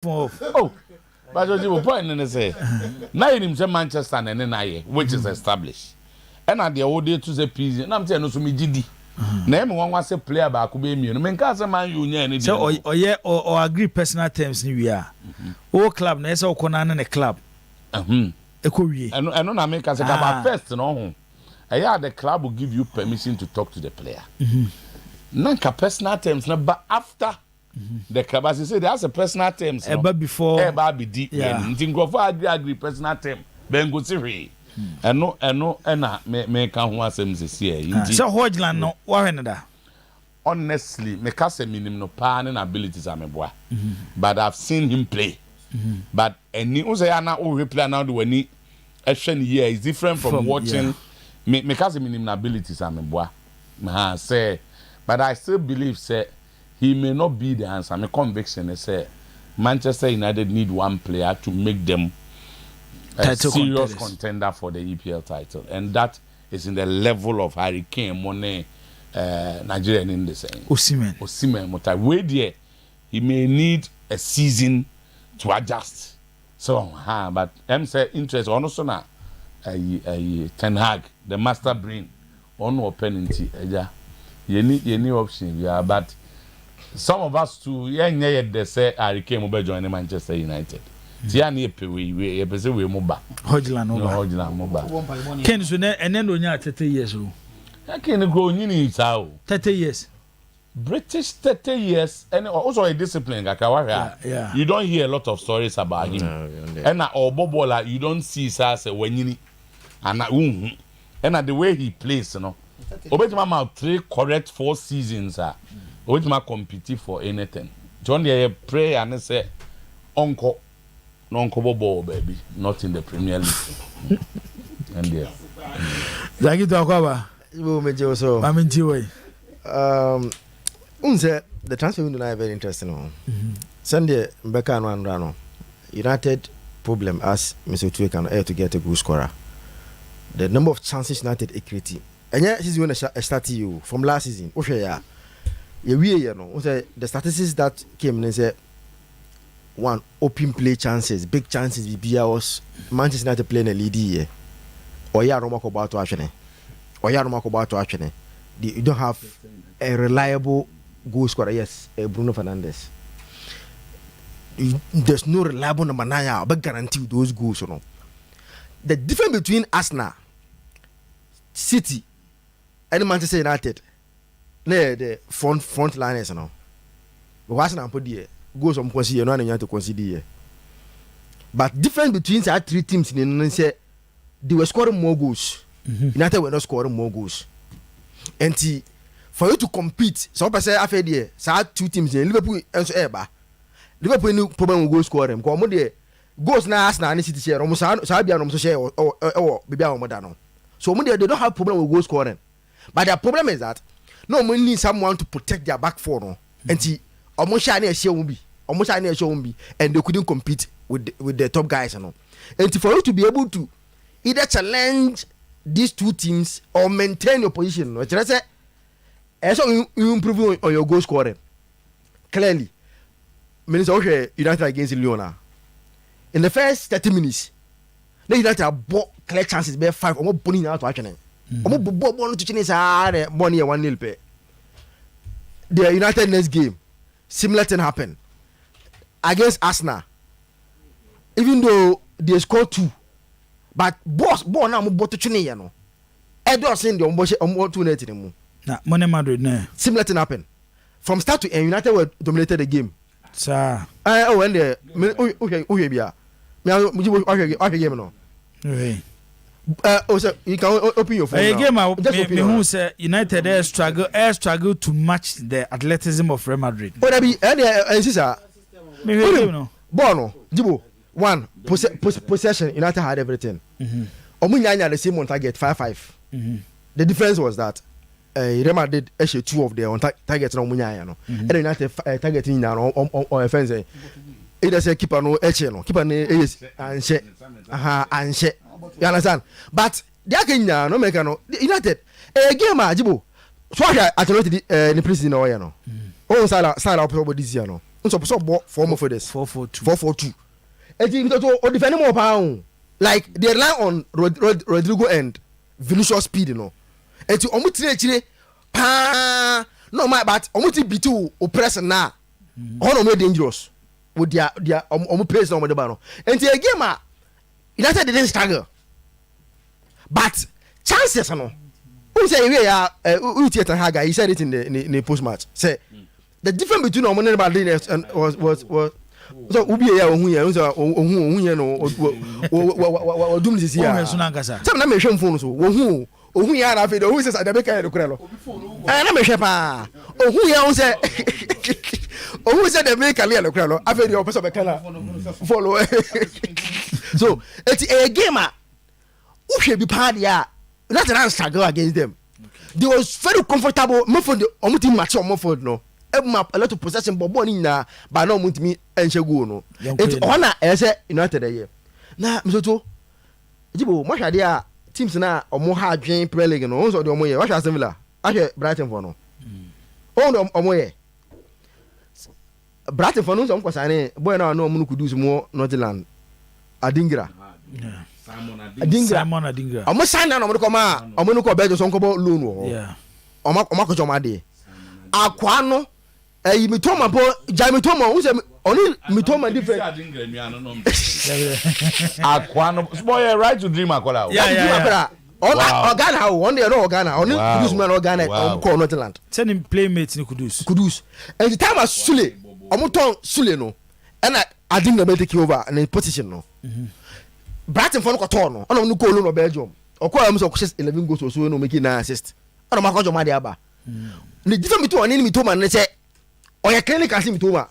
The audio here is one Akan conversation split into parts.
Oh, but you point and say, now in Manchester and then which is established. And at the old day to the piece, and I'm telling you, me GD. Name one was a player back who be me. No man can't man union. So, or agree personal terms, we are. All club, there's all Conan and a club. A courier. And I make us about first, no. The club will give you permission to talk to the player. Nanka personal terms, but after the club, as you say, there's a personal terms. But before, be deep. Think of agree personal term. Ben go see. And me can want some this year. So Hodgland no warrenada. Honestly, me can say minimum no pan and abilities am boy. But I've seen him play. But any Uzayana who replay now do any action here is different from watching. Me can say minimum abilities am boy. Say, but I still believe say he may not be the answer. My conviction is say Manchester United need one player to make them a serious contender for the EPL title, and that is in the level of Harry Kane, Monet, Nigerian in the same. Osimhen, wait there, he may need a season to adjust. So, but I'm saying interest also now. Ten Hag, the master brain, on opportunity. You need option, yeah, but some of us too, they say Harry Kane will join Manchester United. Tiani we pese we moba. Hodgland moba. Ken so and then onya 30 years o. Ken go nyini ta o. 30 years. British 30 years and also a discipline yeah. You don't hear a lot of stories about him. And Obobola you don't see say wanyini and and the way he plays, you know. Obetima 3 correct 4 seasons Obetima compete for anything. John dey pray and say uncle non-cover baby, not in the Premier League. And there. Thank you, Takwaba. The transfer window is very interesting. Sunday, Mbeka and Rano. United problem as Mr. Tue can air to get a goal scorer. The number of chances United are creating. And yeah, this is when I started you from last season. Okay, the statistics that came and said. One, open play chances, big chances. BBA was Manchester United playing a lead here. You don't have a reliable goal scorer. Yes, Bruno Fernandes. There's no reliable number 9. But guarantee those goals. You know, the difference between Arsenal, City, and Manchester United, the front liners. You know, Arsenal put there. Goals some consider no and to consider. But difference between the 3 teams in say they were scoring more goals. United were not scoring more goals. And for you to compete, so I say after there, so 2 teams in Liverpool and so Liverpool no problem with goal scoring. Because there goals na Arsenal and City share almost so be almost share or be almost done. So they don't have problem with goal scoring. But their problem is that no one need someone to protect their back four. No? And almost shiny and they couldn't compete with the top guys, you know. And for you to be able to either challenge these 2 teams or maintain your position, which I say, you improve on your goal scoring. Clearly, Minister United against Leona. In the first 30 minutes, they United have bought clear chances, bare 5, almost pulling out to action. Almost bought to Chinese money 1-0 pay. The United next game. Similar thing happened against Arsenal. Even though they scored 2, but boss now to Chine, you know. Edo saying the almost 2-0 anymore. Money Madrid, no. Similar thing happened from start to end. United were dominated the game. Sir. When the okay, game no. Also, you can open your phone. Game say United struggle to match the athleticism of Real Madrid. Oh, that be Bono, Jibo, 1 possession. United had everything. Omunyanya the same on target 5-5. The difference was that Real Madrid actually 2 of their on targets on Omunyanya, no. And United targeting now on offense. It is a keeper no keeper is and she. You understand? But they are no make no United a game Jibo. So I at the prison no. Oh, sala this year no. so bɔ 4 midfielders 4-4-2 4-4-2 eti because o defend more pound like they rely on Rodrigo and Vinicius speed no eti omu tire pa no my but omu ti bitu o press na ono more dangerous with their omu pace no mo de ba no enti a game a United didn't struggle but chances no who say we are who theater haga he said it in the post match say the difference between omu and Baldini was so ubi ya ohun ya so ohun ya no o dum sisi ya so na nkasa sam na me hwe phone so ohun ya na fe de ohun se sa de be kan de kure lo na me hwe pa ohun ya se ohun se de be kan le kure lo afi de o person be kan follow so it's a game a uhwe bi pa de a not an struggle against them they was very comfortable Moford omu team match on Moford no a lot of possession bobo ni na ba na omu timi enche go no it ona ese United here na msoto jibo mo hwade a teams na omo ha adwen Premier League no onso de omo ye wa hwa similar ahwe Brighton for no on omo ye Brighton for no so nko sane boy na no omo kudus mo Northland Adingra Simon Adingra omo sign na omo ko ma omo no ko bejo so nko bo loan wo omo ko joma de akwa no mitoma po mitoma who say only mitoma different akwa no boy right to dream akola Ghana one day no Ghana only Kudus man Ghana ko Northland send him playmate ni Kudus and the time as Sule omoton Sule no and I didn't be take over in position no Brighton for no ko no ono no ko lo no Belgium okwa am so 11 goals or so no make 9 assists ono ma ko joma de aba the difference between one enemy mitoma and say oye clinic asi mitoma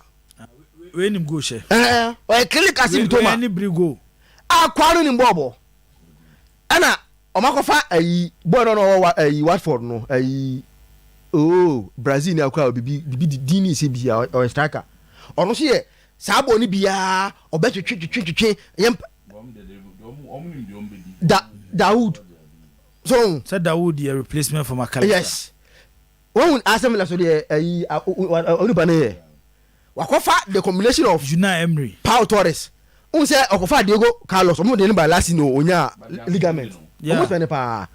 we nim go she oye clinic asi mitoma any brigo akwaru ni mbobo ana omakofa boy no Watford no Brazil ni akwa bibi dini se bia o striker ono se ye sabo ni bia obetwetwetwetwe Dawood so said Dawood the replacement for McAllister yes when assembly so the onibane wakofa the combination of Unai Emery Pau Torres unse okofa Diego Carlos omo de ni ba last no onya ligament omo spend pa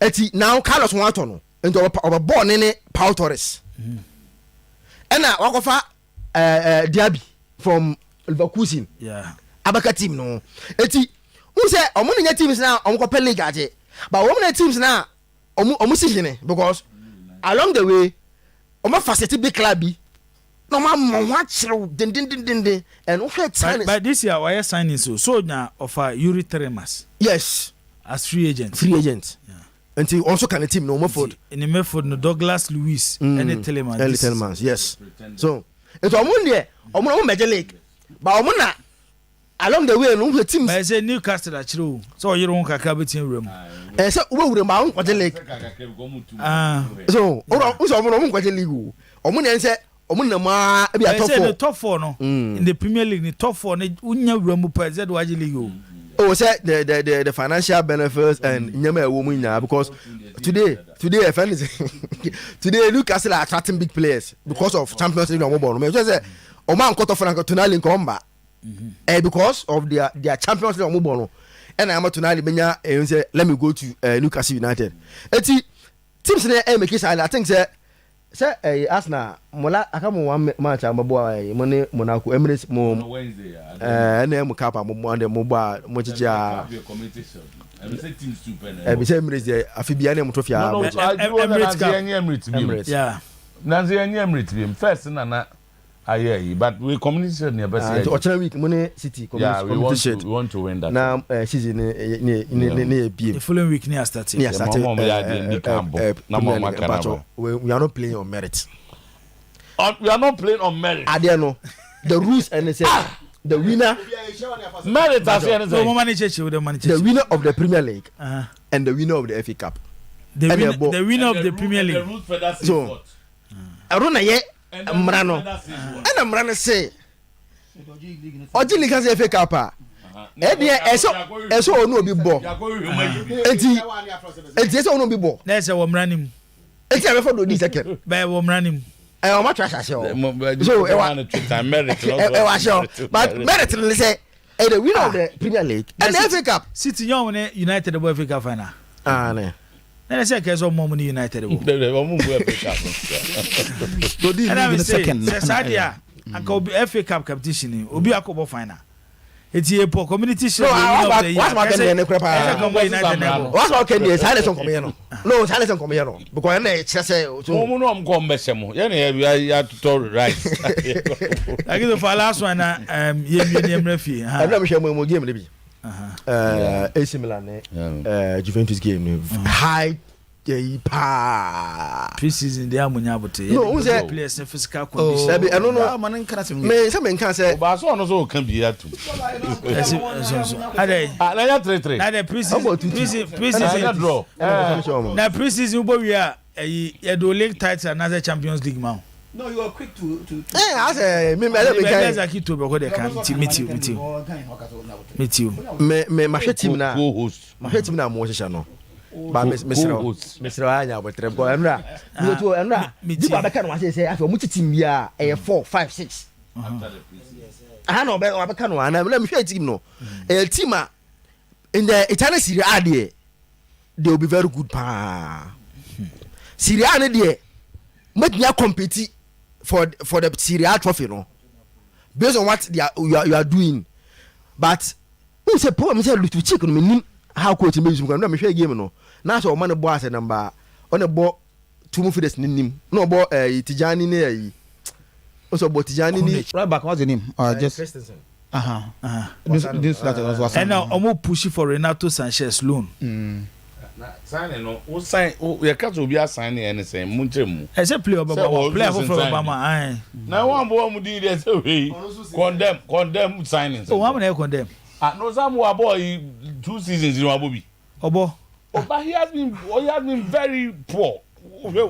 eti now Carlos won ato no ento obo ne Pau Torres ena wakofa Diaby from Leverkusen abaka team no eti unse omo nya teams na omo ko League age but omo na teams na omo sihine because along the way omo facility big club bi no ma watch din and but this year why signing so na offer Yuri Teremas yes as free agent and he also can a team no Moford in the Moford no Douglas Luiz and Telemans yes so it omo there omo Major League but omo na along the way no team I say Newcastle achiro so you don't kakra betin wram so we wure ma on Major League so omo no Major League omo na say omo na ma e be top 4 no in the Premier League the top 4 na unya wram per z Major League say the financial benefits and nyama e wo mu nya because today today Newcastle are attracting big players because of Champions League no more no me say o man cut off Franco Tonali nkomba because of their Champions League no and I'm Tonali benya say let me go to Newcastle United eti teams na make say I think say Arsenal mola akamu one match ambo money Monaco Emirates mo na mo kapa mo ande mo ba mo chicha teams super Emirates afibia na mo tofia Emirates yeah nanzi Emirates bi first na but we communication near best week money City we want to win that now season the following week near starting we are not playing on merit we are not playing on merit I don't know the rules and say the winner merit the winner of the Premier League and the winner of the FA Cup the winner of the Premier League so aruna ye Mrano and Mrano say Oji League has FA Cup eso no be bo enti eso no be bo na say wo mranim enti am for do this second by wo mranim o ma trash ashe o so e want to time merit but merit le say the winner of the Premier League and the FA Cup. City young ne United the FA Cup final. Ne. Na say ke so mom ni United wo. The mom FA Cup. So this is the second. Sadia anka obi FA Cup competition obi akobo final. Eti e po community shield. What's my can ne krepa. What's my can dey silence come here no. No, silence come here no. Because na say so mo no am go mbesemo. Ye na ya to right. Like the last one ye emrefi. I know me share mo game bi. AC Milan Juventus game high pre-season they amunya bote. No, who say players physical condition. I don't know. Me say me can say ba so no so kan bi atu. Ade na ya 3-3. na the pre-season draw. Na pre-season bo wi a ye do league title another Champions League man. No, you are quick to I say me Let's keep to go there can meet you. Me ma hwe team na co-host. ma hwe team na mo hye no. Ba mesro anya botre go enra you to enra di ba beka no wa say afi omu team bia 4 5 6 aha no be wa beka no ana me hwe team no team a in the Italian Serie A they will be very good pa Serie A ne dey make me compete for the Serie A trophy no based on what you are doing but who say problem say look to check no me how coach me use me hwe game no na so man bo ase number on the ball two midfielders nim no bo Tijani ne yi also bo Tijani ni right back. What's the name? Just Christensen. This that was and now omo push for Renato Sanchez loan. Sign no o sign o ye ka to obi assign anything mu nchemu. I say play for Obama na one boy mu di dey say we condemn signings. Oh, how many condemn? No some boy 2 seasons in Wabobi. Obo. But he has been very poor.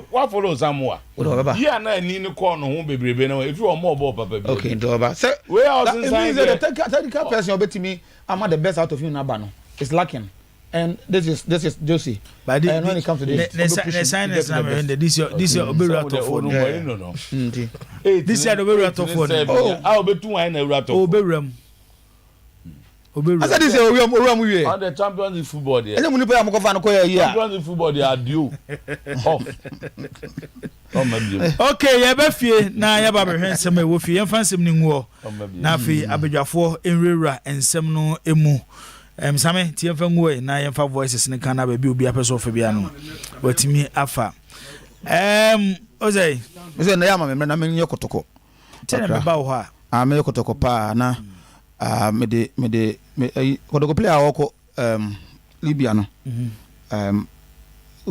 What follow Samoa? Yeah, na ni no call no bebrebe na if you want more ball papa. okay, Doba. So where else inside the technical person you bet me I'm the best out of you na ba no. It's lacking. And this is Josie. But and when it comes to this, the signers na this your Oberu to phone. No. This year Oberu to phone. Oh, I will be 2 wine na to. Oberu. I said this is Oberu we. On the Champions League football there. Any money am go fa no ko here. Champions League football they are due. Okay, ya ba fie na ya ba behwe nsem e wo fie yemfa nsem ni nguo. Na afi abedwafo enwura ensem no emu. Same tie mfa nguo na yemfa voices ne kana ba bi obi apeso fa bia no. Watimi afa. Ozai. Ozai na ya ma me na me nye kotoko. Tene me ba wo ha. Me kotoko pa na me kotoko player woko Libya no.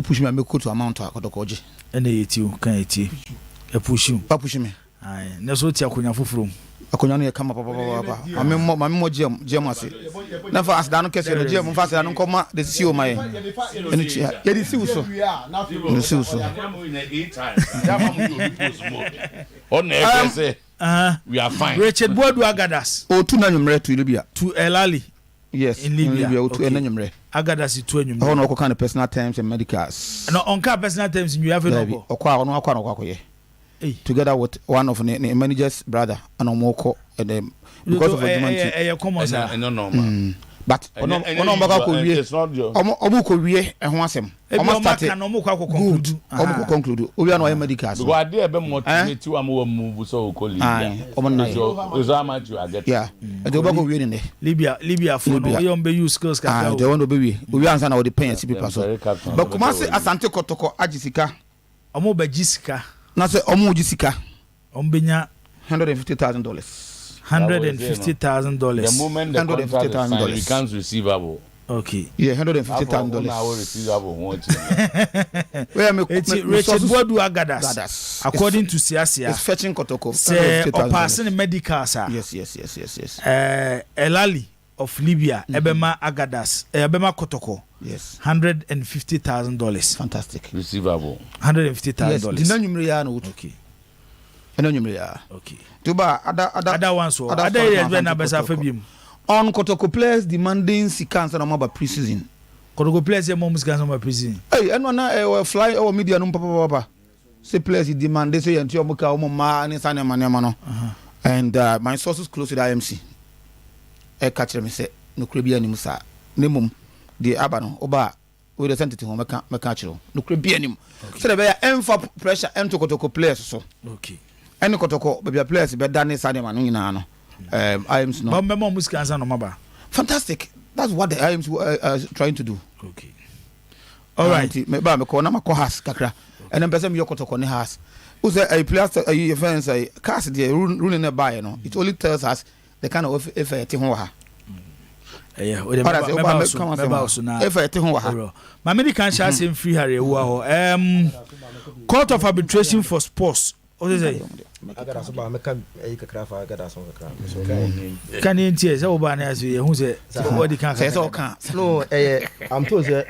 Push me ko to amount kotoko oje. Ene yeti kan yeti. E push me. Ai, na so ti akonya foforo. Akonya no ye kama papa. Mame gem ase. Na fa asda no kese no gem fa asda no koma de si o mai. Ene chi. Ye di si uso. No si uso. We are fine. Richard Boadu Agadas. O tu na nwumre to Libya. To Elali. Yes, in Libya. O tu na nwumre. Agadas to nwumre. Oh no, ko kan personal terms and medicals. No, on ka personal terms you have no. Okwa no akoye. Together with one of the manager's brother and Omoko because of agreement. But it's not your Omoko wie ehun asem. Omo start good. Omo conclude. Obi an medicals. Go ade be motivate you am move so okoli. Omo na is how much you are getting. Yeah. E do go wie ne. Libya for no you be use skills ka. They want to be we. Obi ansa na we dey pay people so. But kuma se Asante Kotoko agisika. Omo ba gisika. Na say omo gisika. Ombenya $150,000. $150,000. The moment the contract is signed, we can't receivable. Okay. Yeah, $150,000. Now receivable. Richard Boadu Agadas. According to Siasia, it's fetching Kotoko. Say passing medical sir. Yes. Elali of Libya, Ebema Agadas, Ebema Kotoko. Yes. $150,000. Fantastic. Receivable. $150,000. Yes. Okay. Okay. Tuba other ones so other areas when abesa fabim on Kotoko players demanding sikans na maba pre-season. Kotoko players e mo sikans na maba pre-season. Hey, eno na fly our media no papa. say players demand they say until omuka omma and sane manema and my sources close to the IMC e catch me say no kure bia nim sa nemum the abano oba we the sentity ho meka chiro no kure bia nim so the be emfa pressure ento kotoko players so okay any kotoko be players be dane sane manu nyina no IMC no but memo music answer no maba fantastic. That's what the IMC are trying to do. Okay. All right. Me ba me ko na mako has kakra. And then person me yokotoko ne has. Who say a player a fans say cast the ruling na buy no. It only tells us the kind of if te ho ha. Yeah, we remember so now. If te ho ha. My medical shall say free hare wo ho. Court of arbitration for sports. What is it? Agada so ba meka kakra fa agada so kakra. Can you tell say oba na say who say what the can say so can. No, I'm told say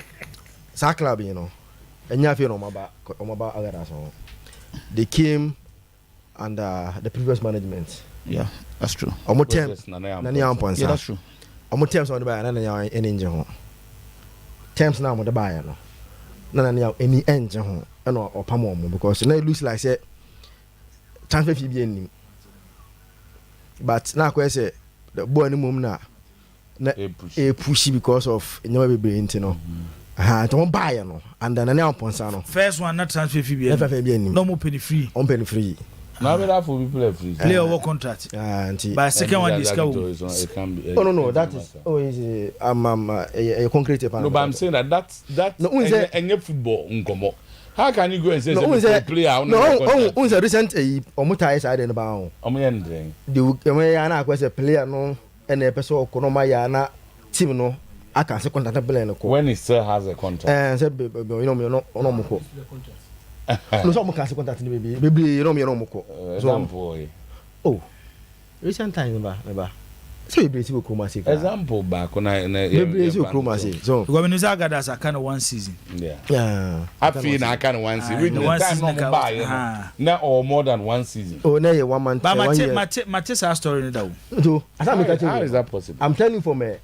sa club you know. Enya fe no maba agada so. They came under the previous management. Yeah, that's true. Omo terms na ya amponsa. Yeah, that's true. Omo terms on the buy na ya any engine ho. Terms na mo the buy no. Na ya any engine ho. E no opamo mo because na lose like say transfer fee be any. But now I say the boy any mum na a pushy because of never be brain no. Don't buy no and then na ponsa no. First one not transfer fee be any. No more penny free. On penny free. Now we have for people free. Play over contract. But second one discount. It can be. Oh no, that is is a concrete plan. No, but I'm saying that no any football unkomo. How can you go and say no, player? No, a recent omutai side in about. Omuyendring. The way I was a player no and a person konoma ya na team no I can say contract player no. When he still has a contract. And said you know me no moko. No some can say contract baby you know me no moko. Example. Oh. Recent time never. So you believe Kumasi. Example back when I Kumasi. So when you say that's a kind of one season. Yeah. I feel I kind of one season. We one time season not buy now or more than one season. Oh, now 1 month. But my story that. How is that possible? I'm telling you from a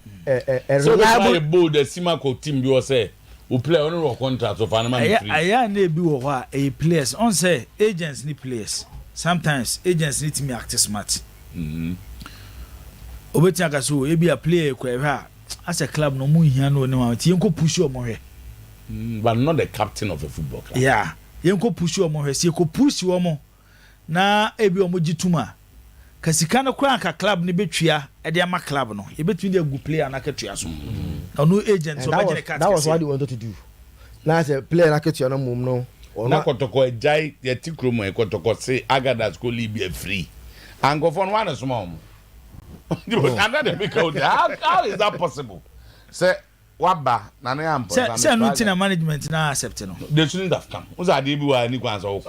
so reliable board the Simaco team you say who play on a contract of an man. I be a players on say agents need players. Sometimes agents need to be act smart. Obeti agaso e be a player kwa as a club no mu hia no ne ti enko push omo hwe but not the captain of a football club. Yeah enko push omo hwe si enko push omo na e be omo gituma kasika no kwa ka club ne betwia e de ama club no e betwin de gu player na katua so no agent so be gene cat. That was what they wanted to do. Now as a player na katua no mum no na kotoko ejai ye tikromo e kotoko say Agadas go leave free and go for one small. How is that possible? Say waba na na am say no tina management na accept no. They shouldn't have come. Who say dey be wa ni kwanza wo.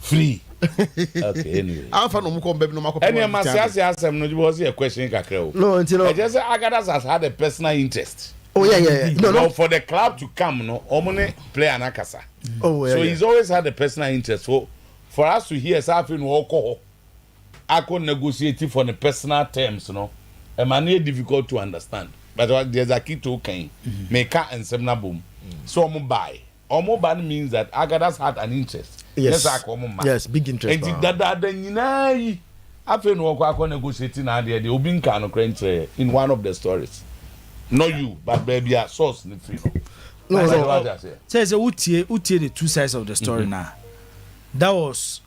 Free. Okay, anyway. Alpha no mko mbebe no mako. Any man say asem no was a question kakra o. No, until I just say Agadas has had a personal interest. Oh yeah. No. For the club to come no, omune play anakasa. Oh yeah. So he's always had a personal interest. For us to hear something alcohol I could negotiate for the personal terms, you know. A man difficult to understand. But there's a key to okay. Make and semna boom. So buy. Buy means that Agadas had an interest. Yes. Yes, big interest. And that then you know after no I negotiating idea the Obin can in one of the stories. Not you, but baby a source in free. No. Says utie the two sides of the story now. That was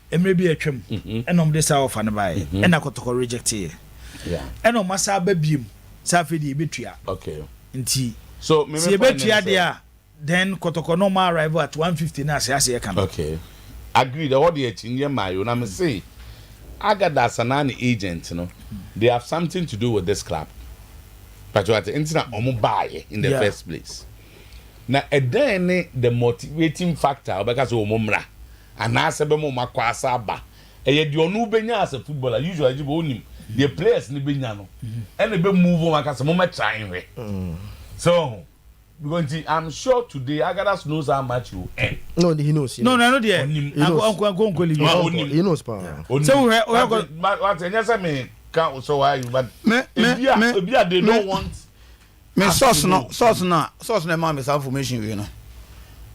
maybe a trim and on this hour fan by and I got to reject here. Yeah. And on Massa Babim, Safety Betria. Okay. In tea. So, see Betria there, then Kotokonoma arrival at 150 now. I can. Okay. Agreed. The audience in your mind, I'm say, Agadas an agent, you know, they have something to do with this club. But you are the internet buy in the first place. Now, then the motivating factor because of Momra. And I said, "Mama, kwasa ba." Eye di onu benya as a footballer usually you onim the players ni benya no. And they be move on because mama try we. So because I'm sure today Agadas knows how much you earn. No, he knows. No, there. He knows. So what you say me can so why you but if they don't want me source no man me some information you know.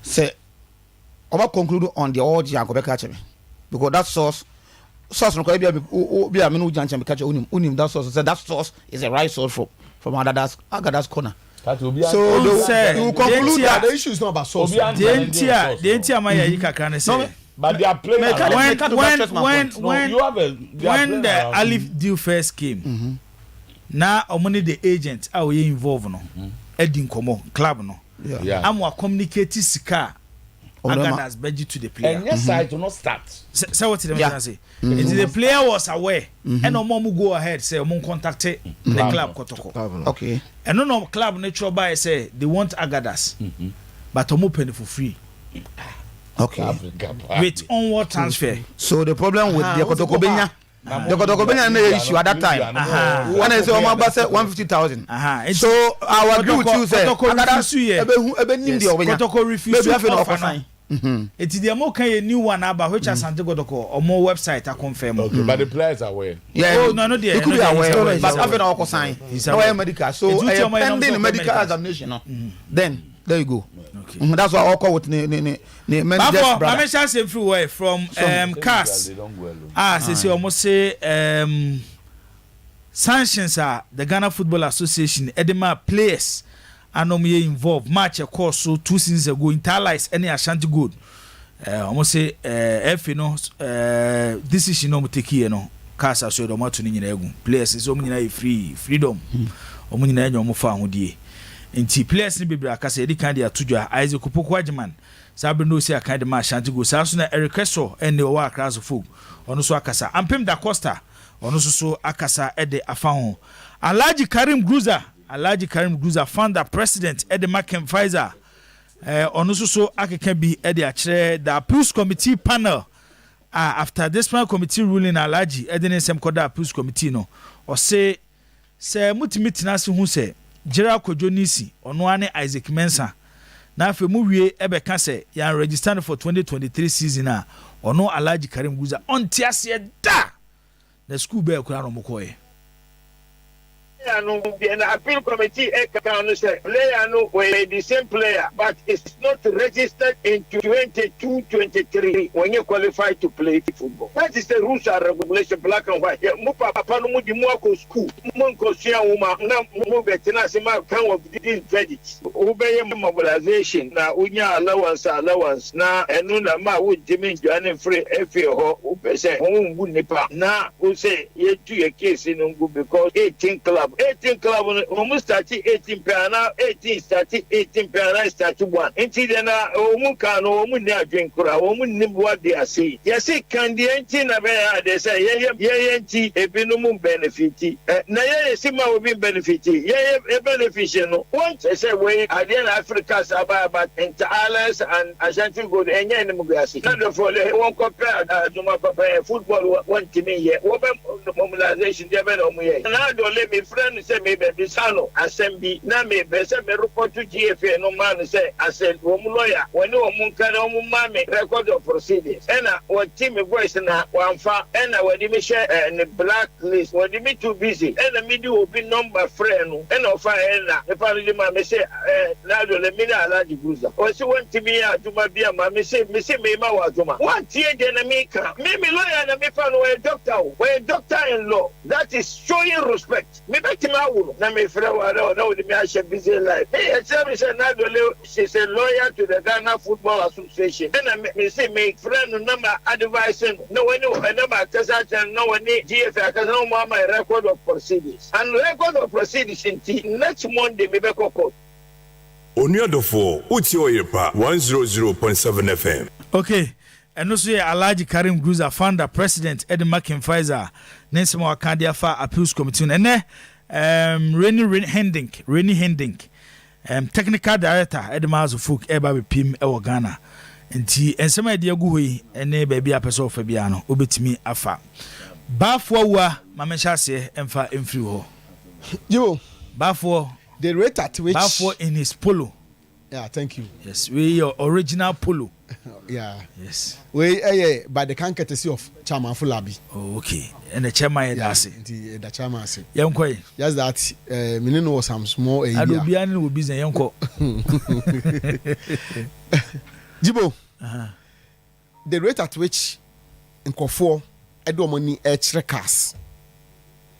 Say Oba conclude on the old Jacob catch me because that source no be a me no janche me catch unim that source said that source is a right source from Agada's corner. So they will conclude that the issue is not about source. The entire Maya Yika say. But they are playing when the Alif deal first came, now money the agent are involved no, Edin Komo club no. I'm more communicating sika. Agada's budget to the player. And yes, I do not start. Say what the say. The player was aware, and no more go ahead say contact the club Kotoko. Okay. And no club natural by say they want Agadas, but open for free. Okay. With onward transfer. So the problem with the Kotoko Benya issue at that time. When I say Omaba said 150,000. So I agree with you say Kotoko refused. It's the Amoka new one about which Asante Godoko or more website I confirm. Okay, but the players are aware. Yeah, no, they could be aware, but having our sign. No medical. So pending medical examination. Then there you go. Okay. That's what I call with the I say everywhere from cars. Say almost say sanctions are the Ghana Football Association Edema players and involved match a course so 2 seasons ago internalize any Ashanti good. Almost say if you know decision no take here no cars are so do not to nyina players is omnyina freedom omnyina nyom fa hodie nti players ni bebra akasa edi kan dia tudwa Isaac Poku Agyeman sabe no say akan de ma Ashanti go sa so na requesto ene o akra so fo ono so akasa Ampem da Costa ono so akasa e de afa ho Alhaji Karim Gruza founder president Eddie McKenzie ono so akeka bi e de akere the appeals committee panel after this panel committee ruling Alhaji Eddie Nsem koda appeals committee no o say mutimitina se hu say Gerald Kojonisi ono ane Isaac Mensah na afi mu wie ebeka se ya register for 2023 season a ono Alhaji Karim Gruza ontiase da na school be kura no mokoye the appeal committee player no we the same player but it's not registered in 22-23 when you qualify to play football. That is the rules and regulation, black and white. Mu papa no mu di mu ko school mu ko sia uma na mu betina se ma kan of this verdict obey mobilization na unya allowance na enu na ma wo jimi njuane free efe ho obese ho ngu nipa na o say ye tu ye case no ngu because 18 club almost 18 piana 18 started 18 piana started one until then omu kan omu ni adwenkura omu ni what they are saying yes can the engine na be they say ye enti ebinum benefit na ye sima obi benefit ye benefit no want say we Adian Africa about inter-allies and Ashanti go enye ni mugasi na therefore one compare Juma Papa football one team here mobilization dey be no mu here na do let me friend say me be bisano assembly na me be say me report to GFA no man say asel wo mu lawyer when wo mu kan wo mu ma me record of proceedings ena wo team voice na wanfa ena wo di me share ne blacklist wo di me too busy ena me di obi number friend no ena ofa ena e pa di ma me say na do le me na Alhaji Gruza o si won timi ya juma bia ma me say me ma wa juma what tie de na me kan me lawyer na me fa no we doctor in law that is showing respect me be tima wo na me frɛ wa na wo di me a busy life e say me say na do le she say lawyer to the Ghana Football Association and me say me friend no ma advising no when no ma kasa no when GFA kasa no my record of proceedings and record of proceedings next Monday me be court Oniadofo uti Oyerepa 100.7 FM. Okay. And also Alhaji Karim Gruza founder president Eddie McKenzie Nensema Wakandia fa appeals committee and Rennie Hendink technical director Eddie Mazufuk eba be pim e Ghana nti ensema de agu hoyi ene ba bia pese ofa bia no obetimi afa bafo wa mamesha se emfa emfiri ho yo bafo the rate at which bafo in his polo. Yeah, thank you. Yes, we your original polo. Yeah. Yes. We by the can courtesy of Chairman Fulabi. Oh, okay. And the chairman yes, the chairman say. Young koy. Just that me know some small area. Adobian will be young ko. Jibo. the rate at which nkɔfoɔ ɛde ɔmo ni ɛkyerɛ cars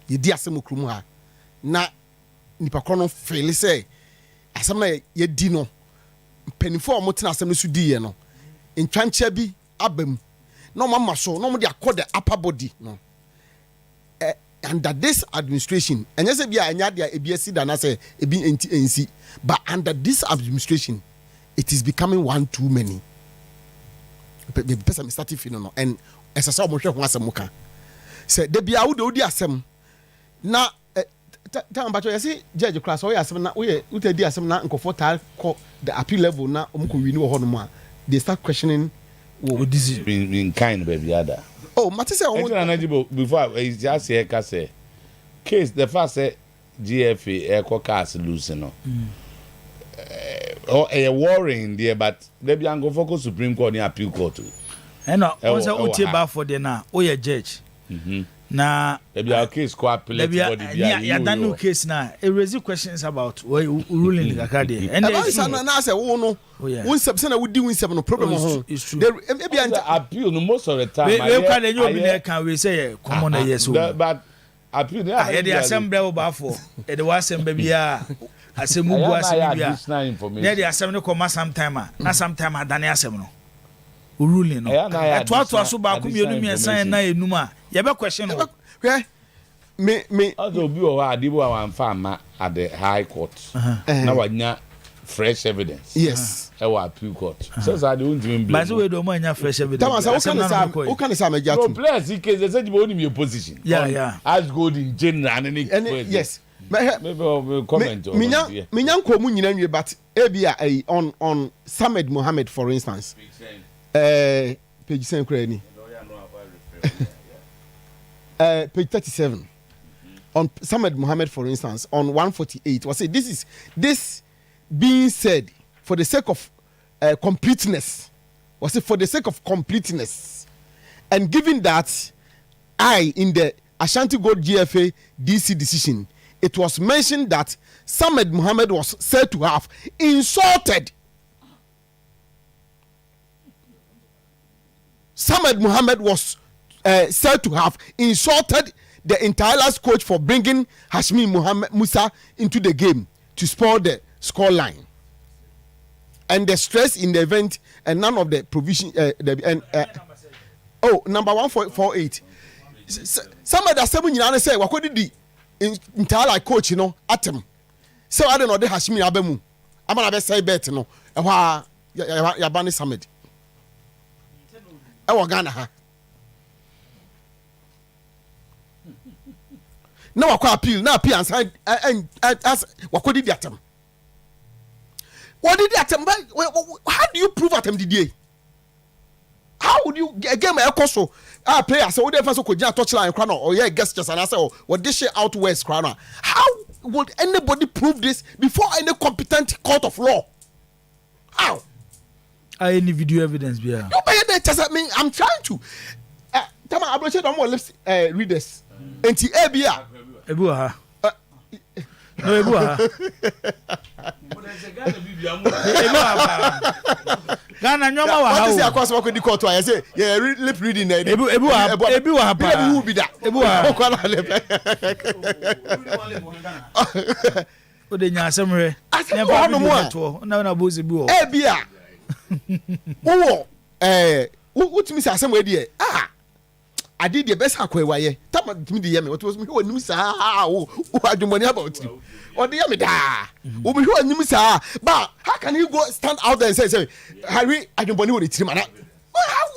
yɛdi asɛm okurum ha na nipa korɔ no fɛli sɛ asɛm na yɛdi no mpanimfoɔ a ɔmo tena asɛm no so di yɛ no ntwankyɛ bi aba mu na ɔmo ama so na ɔmo de akɔ the upper body no under this administration ɛnyɛ sɛ bia ɛnyɛ adeɛ ebi esi da na sɛ ebi nsi but under this administration it is becoming one too many the person starting feeling no and ɛsɛ sɛ ɔmo hwɛ ho asɛm ka sɛ debi a wode odi asɛm na time bacho yɛsi judge class ɔyɛ asɛm na woyɛ wotadi asɛm na nkɔfo taa kɔ the appeal level na ɔmo kɔ wini wɔ hɔ nom a they start questioning what this is in kind baby ada mate sɛ ɔmo before I just say ka say case the first say GFA ɛkɔ cars lose no a warring there but they be go focus Supreme Court and appeal court ɛna ɔsɛ wotie ba for the na woyɛ judge na maybe our case ko appellate body bia ya done no case na raise questions about ruling kakra there and there is na say wo no won sɛ na wodi win sɛm no problem ho maybe appeal no most of the time we can you obi na can we say common yes but appeal na ya dey assembly wo ba for e dey assembly bia asem gu asem bia na dey assembly no come sometime na sometime adane asem no ruling no to so ba ko mienu miensan na enum a ye be question no me also bi o wa adibo wa amfa ma at the high court na wanya fresh evidence yes e wa appeal court so say they won't even be but so we do manya fresh evidence o kan say majatu no plus in case they say you only be opposition as gold in general and yes maybe comment on minya nkomu nyina nwie but ebia on Samed Mohammed for instance page 10 krani page 37 on Samed Mohammed for instance on 148 was say this being said for the sake of completeness was it for the sake of completeness and given that in the Ashanti Gold GFA DC decision it was mentioned that Samed Mohammed was said to have insulted Samed Mohammed was said to have insulted the entire last coach for bringing Hashmi Mohammed Musa into the game to spoil the scoreline. And the stress in the event and none of the provision. Number 148. Somebody that said, "You say what did the entire coach, atom." So I don't know the Hashmi Abemu. I'm gonna say bet no. Yabani Samed. Ghana now I appeal and as what could the attempt? What did the attempt? How do you prove attempt did how would you again my so players so they first could just touch line crown or guess just and I say what this shit out west crown how would anybody prove this before any competent court of law? How? Any video evidence be here. I'm trying to. Tama abroche don't want lips readers. Enti ebia. Ebuha. No ebuha. Ghana nyoma wa ha. What is your course work di court I say yeah lip reading na. Ebuha pa. Ebu bi da. Ebuha. O de nya asemre. Never no more. Na bozi bi o. Ebia. Wotumi say asem we dey I did the best akwa ye tama timi dey me what was me ho nim saa o adwumoni about you o dey me da o me ho nim saa but how can you go stand out there and say Harry adwumoni wo dey tiri mana how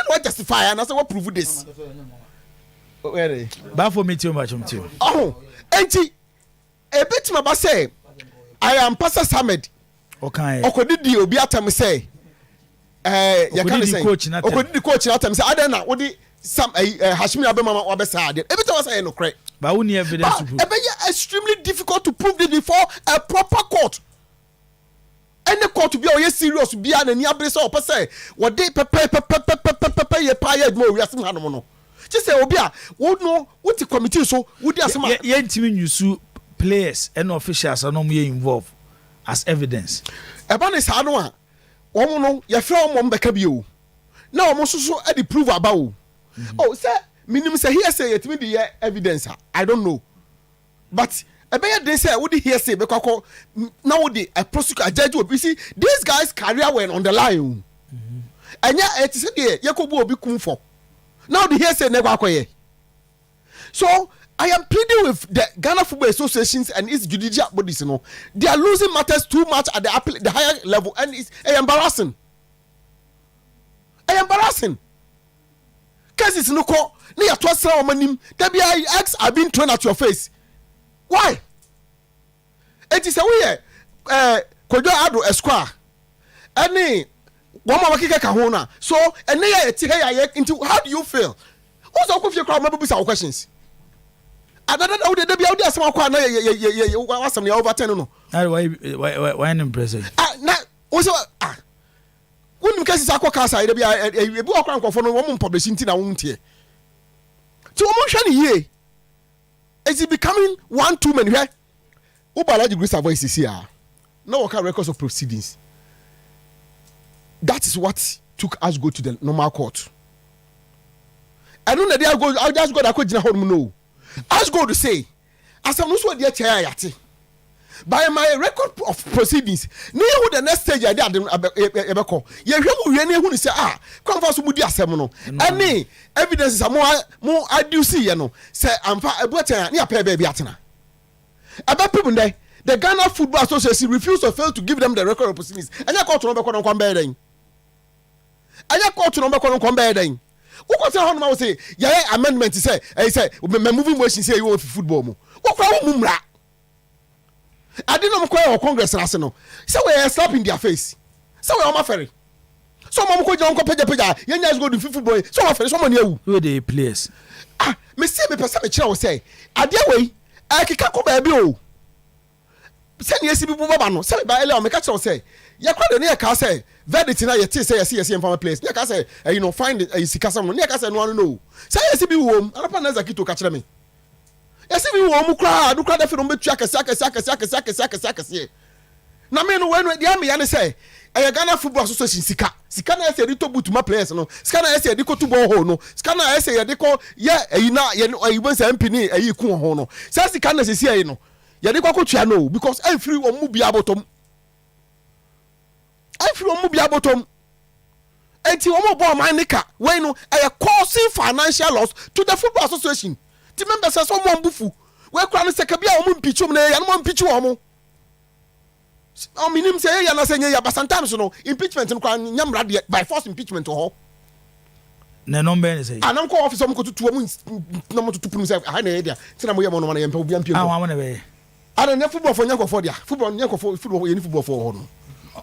would justify and I say what prove this where ba for me too much enti e bit ma ba say I am Pastor Samed okay okodidi obi atam say you can say okodidi coach atam say adena wo di some Hashmi Abema wabesa ade every time say no correct but we need evidence to prove it's extremely difficult to prove this before a proper court any court to be o serious be an ani abere say o pese wo dey pepe ye pa ye mo wiasem hanom no just say obi a wo no what committee so wo di asem ye ntimi nyusu players and officials anom ye involved as evidence eba ne sa no a wo no ye fe o mo mbeka bi o Now almost so at the prove about. Oh, sir, minimum say here say it me the evidence. I don't know. But I bet they say what the hear say because now the prosecutor judge will be see these guys' career went on the line. And yeah, it is there Yakobo be come for. Now the hear say never acquire. So I am pleading with the Ghana Football Associations and its judicial bodies. You know, they are losing matters too much at the higher level, and it's embarrassing. Embarrassing. Cases no call. Near twice our money. WIX are being thrown at your face. Why? It is a way. Kojo Adu Esquire. Any one more kika kahona. So and into how do you feel? What's up with your crowd? Maybe some questions. I don't know. They be out there. Some what's some over 10 no. Why an impressive? Also wouldn't cases are cast side. A book on for no woman publishing tina won't here. So emotion here. Is it becoming one too many? Ubala the grace of voices here. No work records of proceedings. That is what took us go to the normal court. I don't know that I just got a question home no. As go to say, as I'm not sure dear chair yati. By my record of proceedings, near with the next stage I did ebeko. You hear who say come for some semono. Any evidence is more I do see you know. Say I'm a better near pay baby atena. About people there, the Ghana Football Association refused or failed to give them the record of proceedings. And I called to number one come bedding. And I called to number one come bedding. Who can say how say yeah amendment say I say my moving motion say you want football mo. What mumra? I didn't know quite Congress last no. So we are slapping their face. So we are my ferry. So mama ko jonko peja. You guys go to football. So my ferry someone here. Who the players? Me say me person me kira say. Ade way I kika ko ba bi o. Send yes people baba no. Say ba ele o me ka kira say. Ya kwa de ne ka say. Verdict na yet say yes in farmer place. Ne ka say you know find sika some no. Ne ka say no no. Say yes bi wo am. Anapa na zakito ka kira me. Yes if you want cry, do cry for no saka. Na me no when the me say e Ghana Football Association sika na say to boot my players no. Sika na say ko to ball ho no. Sika na say de ko na you want say MP ni ku ho no. Say sika na say no. Ye de ko tua no because I free on mu bia bottom. I free on mu bia bottom. Enti o mo ball man nika when no e causing financial loss to the Football Association. The members say someone bufu. We kwana se kabia o mpichu na ya no mpichu o mo. O minim say ya na say ya but sometimes no impeachment no kwa nyamra de by force impeachment ho. Na number ni say. Anam ko office mo ko tutu mo na mo tutu punu say ha na e dia. Tina mo ye mo no na ye mpa obi ampie. Ah wa na be. Ada na football for nyanko for dia. Football nyanko for football ye ni football for ho no.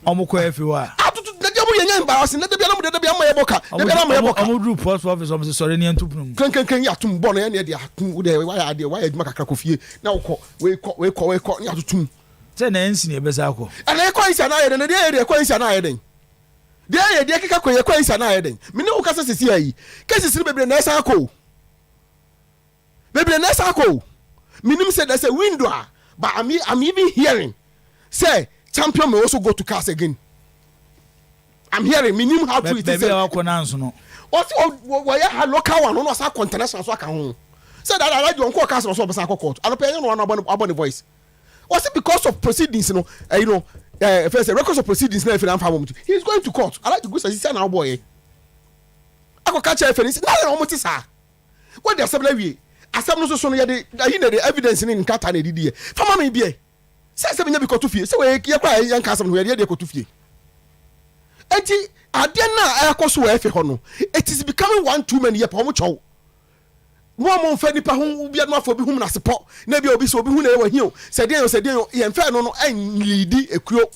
Omo ko efi wa. Atutu na dia mo ye nyan ba o se na dia na mo de dia mo ye boka. Na dia na mo ye boka. Omo group post office omo se sorry ni antupunu. Kan ya tum bo no ye na dia atum de why adwuma kakra kofie na wo ko ni atutum. Say na ensi ni ebesa akọ. Ana e kwa isa na ye den de e kwa isa na ye den. De ye de kika kwa ye kwa isa na ye den. Me ne wo kasa sisi ayi. Kesi siri bebre na esa akọ. Bebre na esa akọ. Minim say there's a window but I'm even hearing say champion may also go to cast again. I'm hearing minim how to it is. Baby akọ na nso no. What ya local one no sa international so aka ho. Say that I don't call cast no so be court. I don't pay no one about the voice. Was it because of proceedings you know first records of proceedings na if am fa he's going to court. I like to go say now boy. I go catch reference na no mo ti sa. What the assembly we asem no so no ye the evidence in nkata na didi e. Fama me bie. Say me nya bi koto fie. Say we ye kwa yan ka asem no ye de koto fie. Enti ade na akoso we efe ho no. It is becoming one too many ye pa mo chow. Mo fa nipa ho bia no afo bi hum na sepo na bia obi so obi hu na ye wa hio se den ye mfa no an leadi ekuo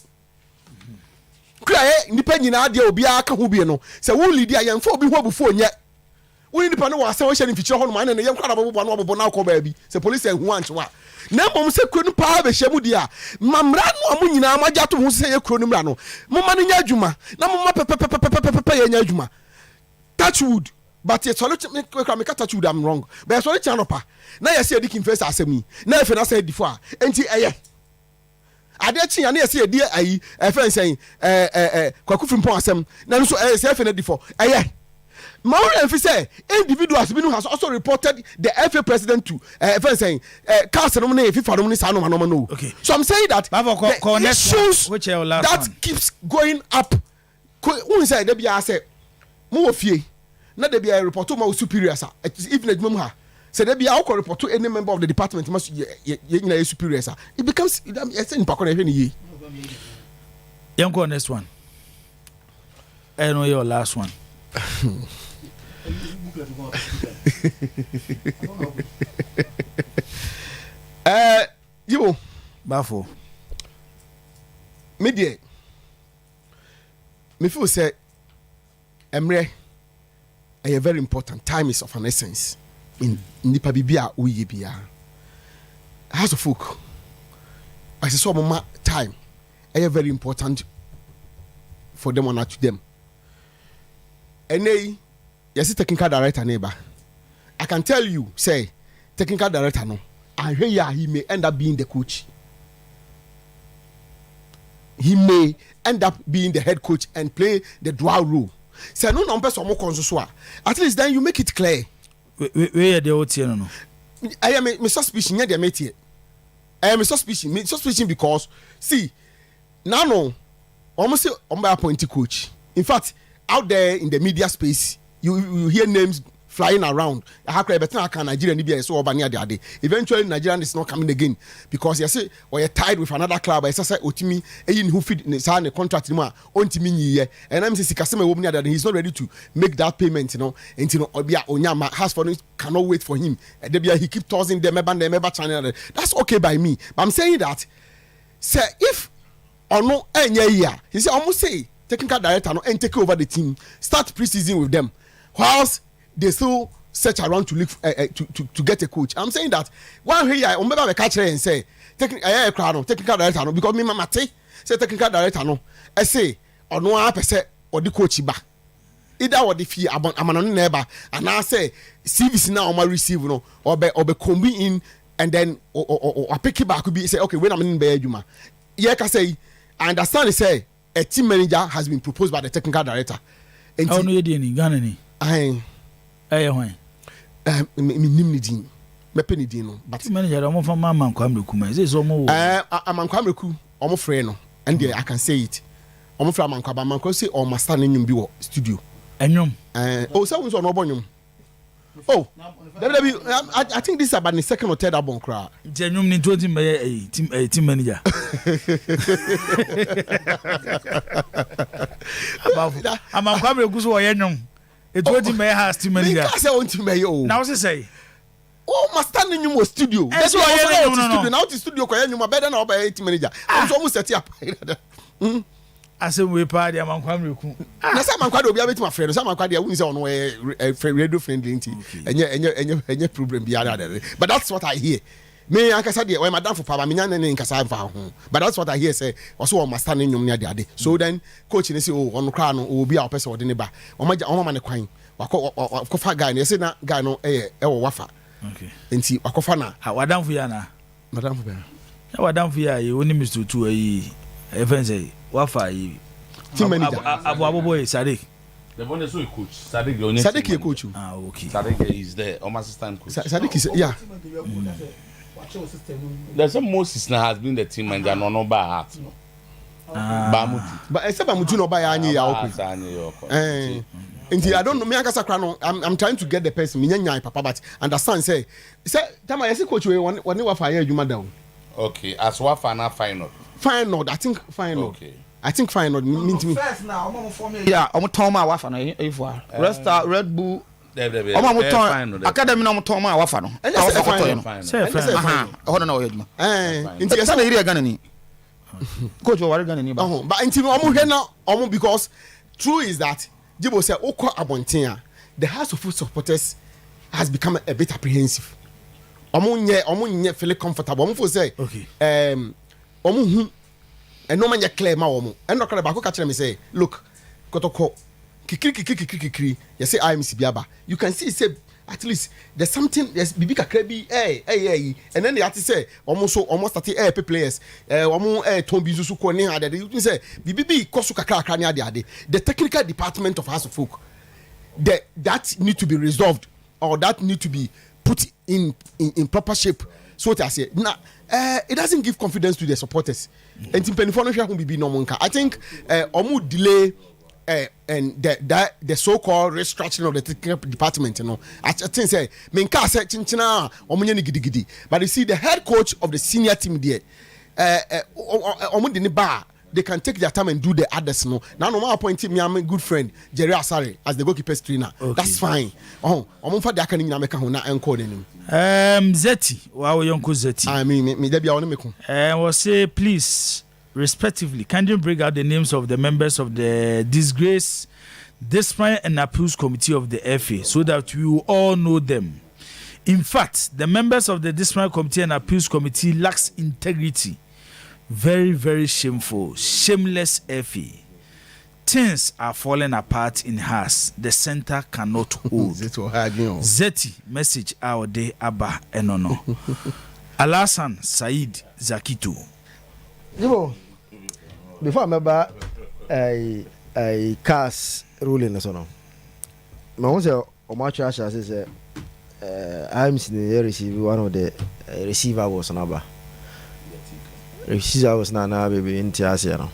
kura ye nipa nyina de obi aka ho bi no se wo leadi a ye mfa obi ho abufu onye wo nipa no wa se wo hye ni fichire ho no ma na ye nkwa na bobo na obobo na akọ ba bi se police hu anchewa na mom se kuo no pa be hye mu di a mamra no amu nyina amaja to ho se ye kuo no mra no mo ma no nya adwuma na mo ma pepepepepepe ye nya adwuma touch wood. But it's solid me touch you I'm wrong. But solid chanopa. Na you say dikin first asemi. Na if na say before. Enti eye. Ade chi ya na say die ayi e friend saying kwaku frimpon asem. Na so say fe na before. Eye. Maori and say individuals has also reported the FA president to saying cast nominate FIFA nominate. Okay. So I'm saying that the issues that keeps going up. Who say there be I say more fear. Not there be a report to my superiors. Even at Mumha. Say there be a report to any member of the department must superiors. It becomes it's in Pakon. Young go next one. I know your last one. You Bafo. Media. Me feel say Emre a very important. Time is of an essence in nipa bibia uye bia. House of folk. I say so mama time a very important for them or not to them. And yes, technical director neighbor. I can tell you, say, technical director no. And here he may end up being the coach. He may end up being the head coach and play the dual role. Say no number some more consoswa. At least then you make it clear. Where the OT no. I am a suspicion near the mate. I am a suspicion because see now no almost say appointed coach. In fact, out there in the media space, you hear names flying around. Eventually, Nigerian is not coming again because you say, or you're tied with another club. I say, Otimi, who fit sign a contract anymore. And I'm saying, that he's not ready to make that payment. You know, and you know, Onyama has for cannot wait for him. He keep tossing them, channel. That's okay by me. But I'm saying that, say, if or no, he said, almost say. Technical director and take over the team. Start preseason with them, whilst they still search around to look to get a coach. I'm saying that one here I remember the catcher and say technical director no because me mama say technical director no. I say or no percent or the coach ba. Either or the fee amano neighbor and I say CVC now my receive no or be combi in and then or pick it back could be say okay when I'm in Bejuma. Yeah, can say I understand. Say. A team manager has been proposed by the technical director. And how no you did Ghana ni? I when me penny dino. But manager I'm from Mama Kwamreku. Is so more? I'm Kwamreku. I'm friend no. And I can say it. I'm from Mankwaba. Say or master in your studio. Enyum. Oh, someone's on Obonyum. Oh, I think this is about the second or third album crowd. Enyum ni 20 team manager. I'm coming to go Enyum. It 20 has team manager. Now say. Oh, my standing in your studio. That's why I studio. Now the studio can you better now by team manager. I'm almost set up. I said we party among Kwamreku. Na some man kwado obi my friend. Some man kwado who say on radio friendly nti. Enye problem bi ada there. But that's what I hear. Me ankasa de when madam for papa me nya ne nkasa mfa ho. But that's what I hear say also on master nyum ne ade. So then coach ne say oh on kra no obi a opese ode ne ba. O ma ne kwan. Wako fa guy ne say na guy no e wo wafa. Okay. Nti wakofa na. Ha wadam fu ya na. Madam for be. Ya wadam fu ya ye oni Mr. 2 ayi. E fen say wafa yi team manager abu boy Sadiq the one is coach Sadiq is coach. Okay. Sadiq is the assistant coach. Sadiq is yeah. There's some Moses now has been the team manager no by heart no. Bamuti. But except Bamuti no by any ya okay. Until I don't know me akasa kra no I'm trying to get the person me nya papa but understand say time I see coach we one wafa ya adwuma down. Okay, as wafa na final. Final, I think final. Okay. I think final mean to me. First now, yeah, I'm Tom Wafa no if Red Bull. Tom Academy no Tom Wafa no. Say hold on no head. Into say area Ghana ni. Coach wa Ghana ni ba. But until omo hwe na omo because true is that Jibo say okwa abonten the House of Food supporters has become a bit apprehensive. Omo nye feel comfortable. Omo feel say okay. Omo hu eno manya clear ma omo eno kra ba ko ka kire me say look kotoko kikiri you say IMC biaba you can see say at least there's something there's bibi kakra bi and then they have to say almost start players omo ton bi susu ko ni ade you say bibi koso kakra ne ade the technical department of House of Folk that need to be resolved or that need to be put in proper shape. So what I say now, it doesn't give confidence to the supporters. And in Penifonian will be no monka. I think Omu delay and the so-called restructuring of the technical department, you know. I think say Menka said chinchina omunyani gidi. But you see the head coach of the senior team there, Omu dini bar. They can take their time and do the others. No, now no more appointing me. I'm a good friend, Jerry Asare, as the goalkeeper's trainer. Okay. That's fine. I'm for the academy. I'm a encode him. Zeti, wow, Yonko Zeti. I mean, me debi awon meko. Was say please, respectively, can you bring out the names of the members of the discipline and appeals committee of the FA so that we will all know them? In fact, the members of the discipline committee and appeals committee lacks integrity. Very, very shameful, shameless FA. Things are falling apart in house. The center cannot hold. Zeti message out de Abba Enono. Alasan Said Zakito. Before I remember a CAS ruling or so. My own say Omacho Asha says I'm seeing the receiver one of the receiver was Naba. Receiver was Nana baby in Tiasiano.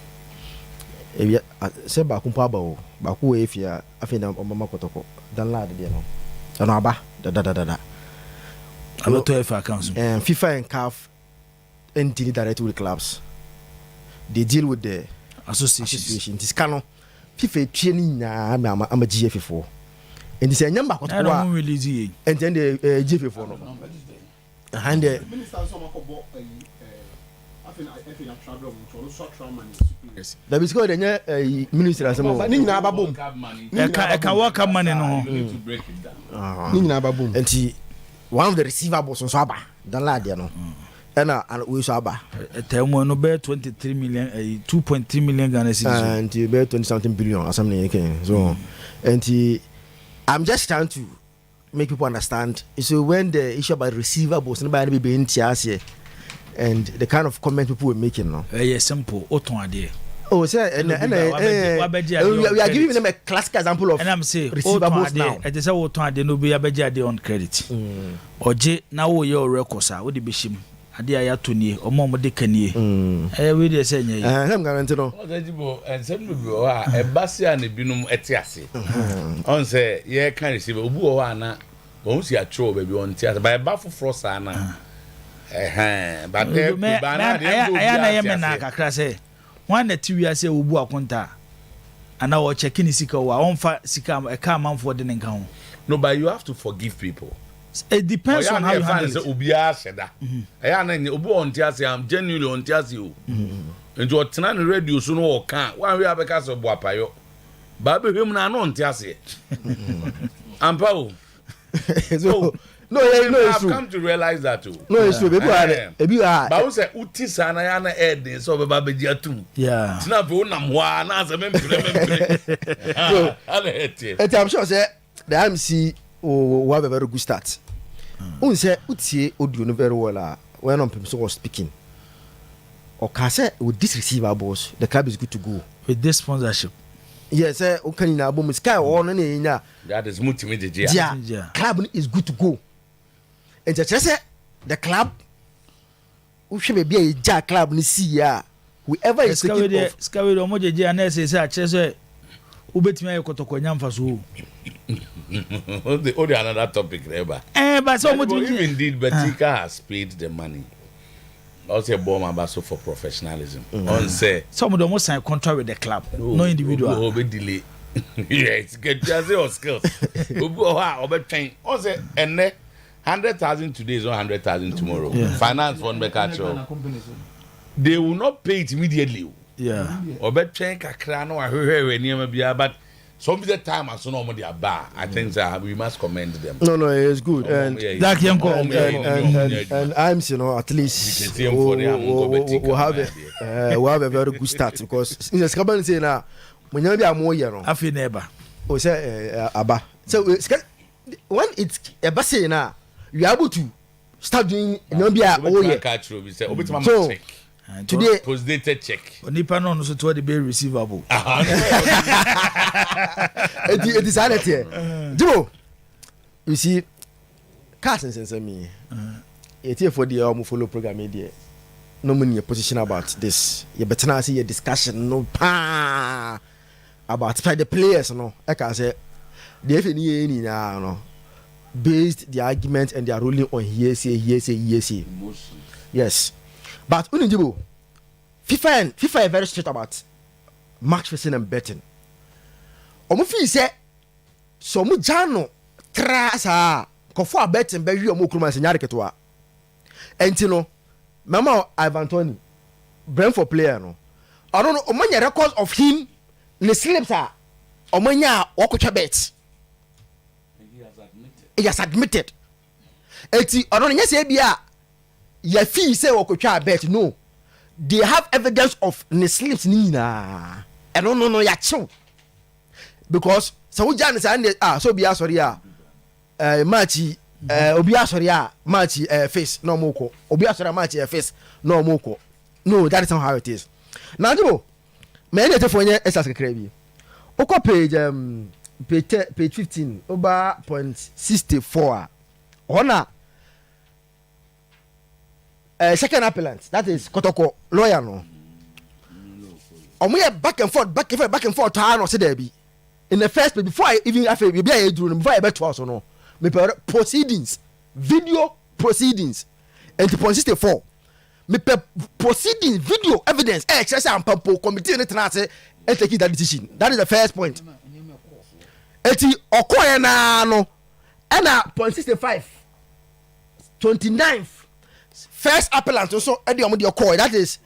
If say Bakumpa Baku if you are I think Mama Kotoko, Dan Lad, you know. Anaba, da. A lot of accounts. And FIFA and CAF entity direct with clubs. They deal with the association. This canon FIFA training I'm a GF4. And this is a number of and then the GF4 no. And the that is called the minister as well. Nina Babum. Can work up money no. Nina Babum. And he one of the receivables on Saba, the lad, you know. And we Saba. No bear 23 million, 2.3 million Ghana cedis. And he bear 20-something billion or something. So, and he, I'm just trying to make people understand. So when the issue about receivables, nobody be in Tiasia. And the kind of comment people were making now. Yes, simple. Oh, sir, and we are giving them a classic example of. And I'm saying, receivables now. It is our time. They no be abeja on credit. Oje now your records are what the bishim. Adi aya tuni or mom de kanye. We dey say nye. I'm guarantee no. And some be o a basia and binum etiase. On say ye can receive obu o ana. Won si atro baby on tiase. By bafu frost ana. But there I kakra say one the 2 years say obu akonta and I checking sika wa on fa sika e ka man for the nkan ho. No, but you have to forgive people. It depends on how you handle it. Obi a sheda na obu on tiase am genuinely on tiase o nti o tena no radio so no o kan wan we abeka so bo apayo ba be hwem na no on tiase ampa o so no, I've come to realize that too. No, it's true. People are. But we say uti sana ya na ed so be ba be dia tum. Yeah. Tina be unam wa na say mempre. So, I'm sure say the MC will have a very good start. Un say uti audio no very well when on people was speaking. Or can say with this receivables, the club is good to go. With this sponsorship. Yes, okay, na boom sky on any na. That is multimedia. Yeah. Club is good to go. And just say the club who should be a jack club ni see ya whoever is taking off skawe do moje je na say a chese ubetimi ayekotoko nyamfa so the another topic there but so much indeed Betika has paid the money also bomb baso for professionalism on say some of them must sign contract with the club no individual obe delay yes get just your skills obe train on say enne 100,000 today is not 100,000 tomorrow. Yeah. Finance fund be catch up. They will not pay it immediately. Yeah. Or bet change kakra no ahwehwe niam bia but some of the time as no more their bar. I think that we must commend them. No, it's good. And that and I'm at least we'll have a very good start because in the Scabon say now when you be a more year afi neighbor. O say aba. So when it's a bassina you are able to start doing Nobia. Oh, yeah. So, today postdated check. Onipa no so to the be receivable. It is added here. Joe, you see, Carson says me. It's here for the follow program media. No money position about this. You better not see a discussion no about the players. No, I can say the FNE now no based the argument and their ruling on hearsay. Yes, but Unijibo, FIFA are very strict about match fixing and betting. Omufi say so mu jano trasa kofo a betting be wi omo kuruma senyare ketwa. Enti no mama Ivan Toney Brentford player no I don't know omanya records of him ne slips a omanya okotwa bet. He has admitted. Enti I don't know say bia ya fee say okotwa bet no. They have evidence of ne slips ni na. I don't know ya chill. Because so we jan say so bia sorry match obi asori a match face no moko obi asori match face no moko no that is not how it is now do me dey for nye esas kekere bi oko page 15 over .64 ona second appellant that is Kotoko lawyer no omo ye back and forth no say there be in the first place before I even after be I do before I bet to us no me proceedings video proceedings and to .64 me proceedings video evidence exercise and pampo committee ne tena say and take that decision. That is the first point. Eti okoye na no na .65 29th first appellant so e dey omo dey okoye that is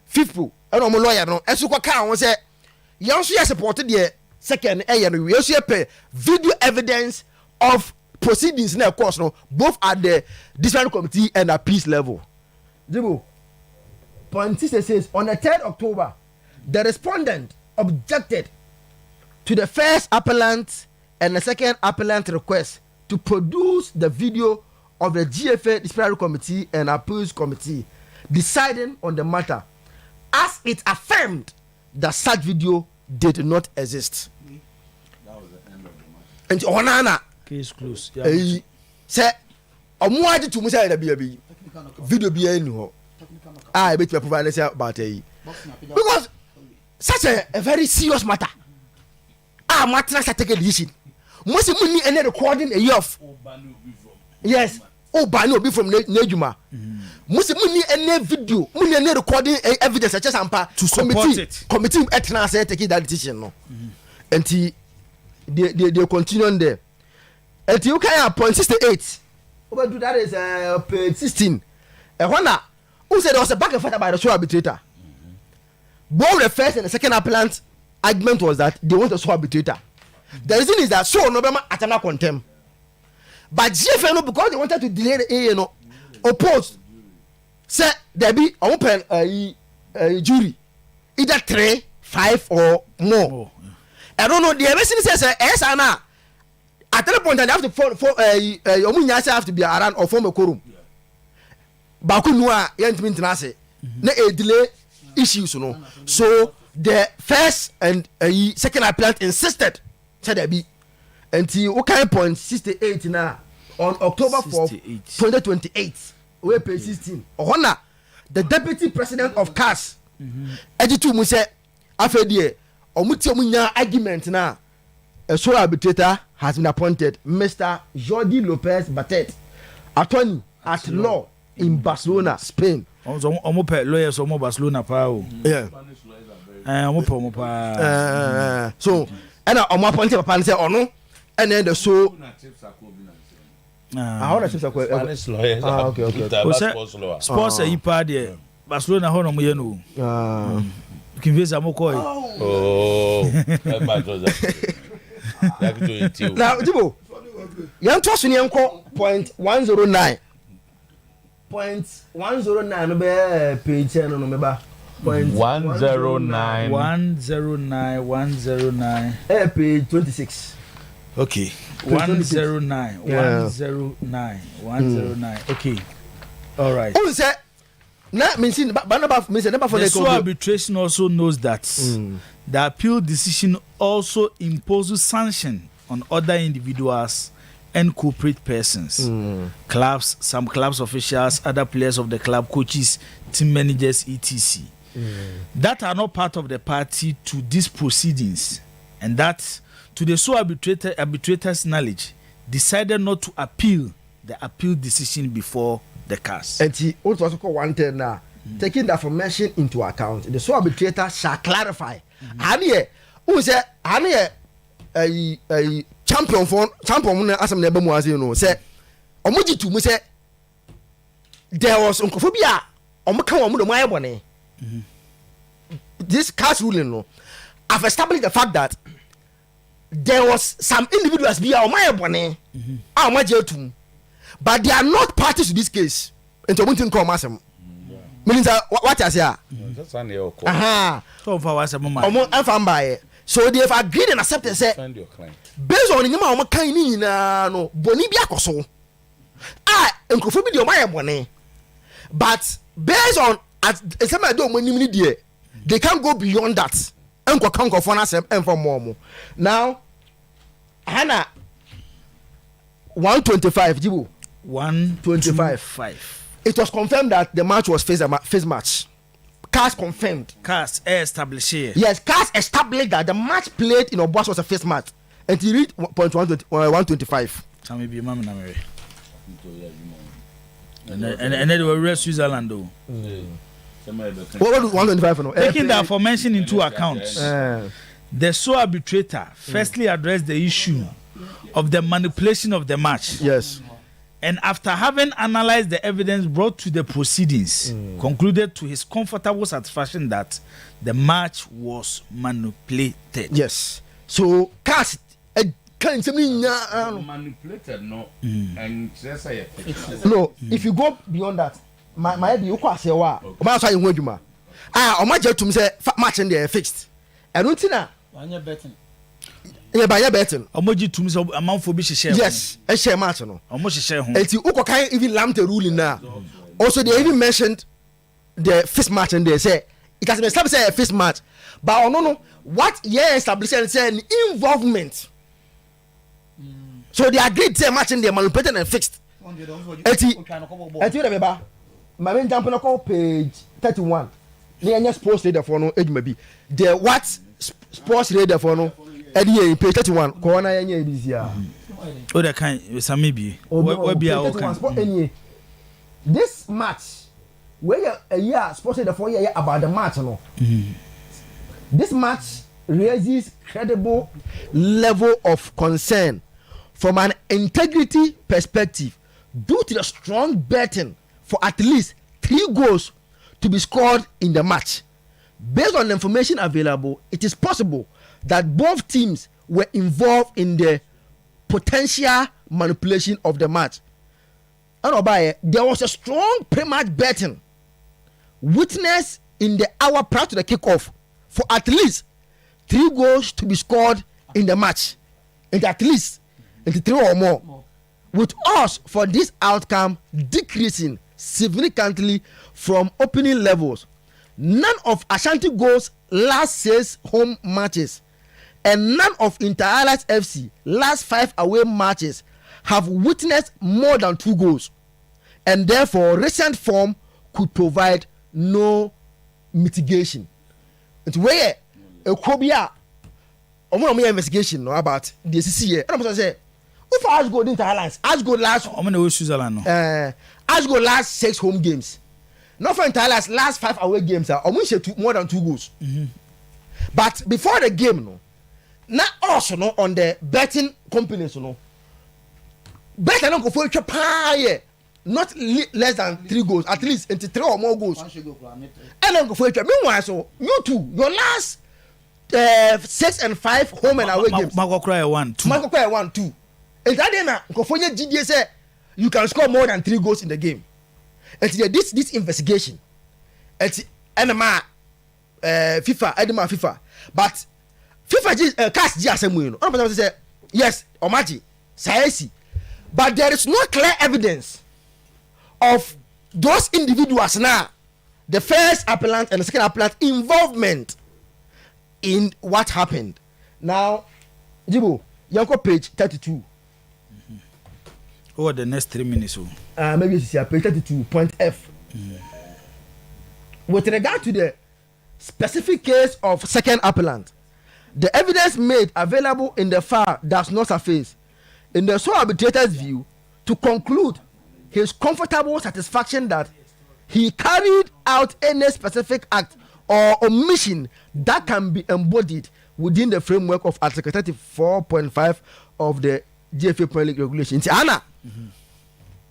fifth and omo lawyer no eso kwa ka won say yan so support the second no we also pay video evidence of proceedings in a course no both at the disciplinary committee and appeals level. Jibo .66 says on the 3rd October the respondent objected to the first appellant and the second appellant request to produce the video of the GFA disciplinary committee and appeals committee deciding on the matter, as it affirmed that such video did not exist. That was the end of the match. And onana Case closed. Say omuaji to musa da bi video bi enu ho I bet you provide say about because such a very serious matter matter take a decision most money any recording a year of yes bani obi from Nejuma most money any video money any recording evidence such as ampa to support it committee etna say take that decision no and they continue on there. And you can .68 over to that is page 16 who said there was a back and forth by the show arbitrator. Both the first and the second appellant argument was that they want a show arbitrator. The reason is that so November attorney contempt, but GFNO because they wanted to delay the opposed say there be open a jury either 3, 5 or more. I don't know the everything says yes and now at that point I have to omunya have to be around or form a quorum. Baku nuwa yentimi ntinase na delay issues no. So the first and second appellant insisted said there be until okay .68 now on October 4th 2028 we pay 16 ohona the deputy president of CAS ejitu mu say afedie omuti omunya argument na a sole arbitrator has been appointed, Mr. Jordi Lopez Batet, attorney at law in Barcelona, Spain. Omo pe lawyers omo Barcelona pa o. Yeah. Omo pa. So, and omo appointed papa say ono and then the so how the chips are Spanish lawyers. Okay. Sponsor yi pa de Barcelona ho no mo ye no. Kinveza amoko yi. Now, Jibo, young Tosun Yanko .109. .109 be page 10 no meba. 109. 109. Page 26. Okay. 109. 109. 109. Okay. All right. Who say The SOA arbitration also knows that the appeal decision also imposes sanction on other individuals and corporate persons, clubs, some clubs officials, other players of the club, coaches, team managers, etc. That are not part of the party to these proceedings, and that, to the SOA arbitrator's knowledge, decided not to appeal the appeal decision before the CAS. And he also called one thing now, taking the information into account, the SOA arbitrator shall clarify. Who said, a champion as I'm never was, said, Omoji to me say there was uncophobia, Omaka. This CAS ruling, no, I've established the fact that there was some individuals be our my bonnet, but they are not parties to this case. And to call Massam. Means what I say? So far, was a moment. So they have agreed and accepted. Say, based on the amount of kind no Bonibia Coso. And could be my bonnet. But based on some I don't when they can't go beyond that. Uncle Congo for us and for more. Now, Hannah 125, Jibu. 125. It was confirmed that the match was face match. CAS confirmed. CAS established here. Yes, CAS established that the match played in Obas was a face match. And he read 125. Some be Mamma Mary. And then they were Switzerland though. What was 125? Taking the aforementioned into account, the SOA arbitrator firstly addressed the issue of the manipulation of the match. Yes. And after having analyzed the evidence brought to the proceedings, concluded to his comfortable satisfaction that the match was manipulated. Yes. So CAS can't manipulated, no. And no, if you go beyond that, my be you say wa. Oba so you wadwuma. O ma je tum say match in there fixed. Eno ntina Wanya betting. Yeah, by your betting. Omoji tum say amanfo bi hye. Yes, a share match no. Omo hye ho. Enti ukokan even lamp the ruling now. Also they even mentioned the first match and they say it has been established a first match. But no what yeah established and say involvement. So they agreed to match in there manipulated and fixed. Enti remember my main jump on page 31. The sports radar for no age maybe. The what sports radar for no Eddie page 31. Corona any easier. Oh, that kind some maybe. Where be our kind? This match where a year sports radar for year about the match no. This match raises credible level of concern from an integrity perspective due to the strong betting for at least 3 goals to be scored in the match. Based on the information available, it is possible that both teams were involved in the potential manipulation of the match. And there was a strong pre-match betting witnessed in the hour prior to the kickoff for at least 3 goals to be scored in the match. And at least 3 or more. With us for this outcome decreasing significantly from opening levels. None of Ashanti Gold's last 6 home matches and none of Inter-Allies FC last 5 away matches have witnessed more than 2 goals, and therefore recent form could provide no mitigation. It's where a Kobia investigation about the CCA. And I'm saying, if I go into Alliance, I go last. How many Switzerland? I go last 6 home games. Not for Alliance last 5 away games. I almost more than 2 goals. But before the game, no, not also no on the betting companies, no. Bet I don't go for a pie. Not less than 3 goals, at least into 3 or more goals. And then go for it. Meanwhile, so you two, your last 6 and 5 home and away games. Marco Cry 1-2. And that go for your GDA say you can score more than 3 goals in the game. And this investigation, it's NMA, FIFA, Edema FIFA, but FIFA cast GSM. No, say yes, Omaji, Saesi, but there is no clear evidence of those individuals now the first appellant and the second appellant involvement in what happened. Now, Jibo, Yanko page 32. Over the next 3 minutes. Maybe it's here, page 32, point F. With regard to the specific case of second appellant, the evidence made available in the file does not suffice, in the sole arbitrator's view, to conclude his comfortable satisfaction that he carried out any specific act or omission that can be embodied within the framework of Article 34.5 of the GFA Premier League regulation. Anna,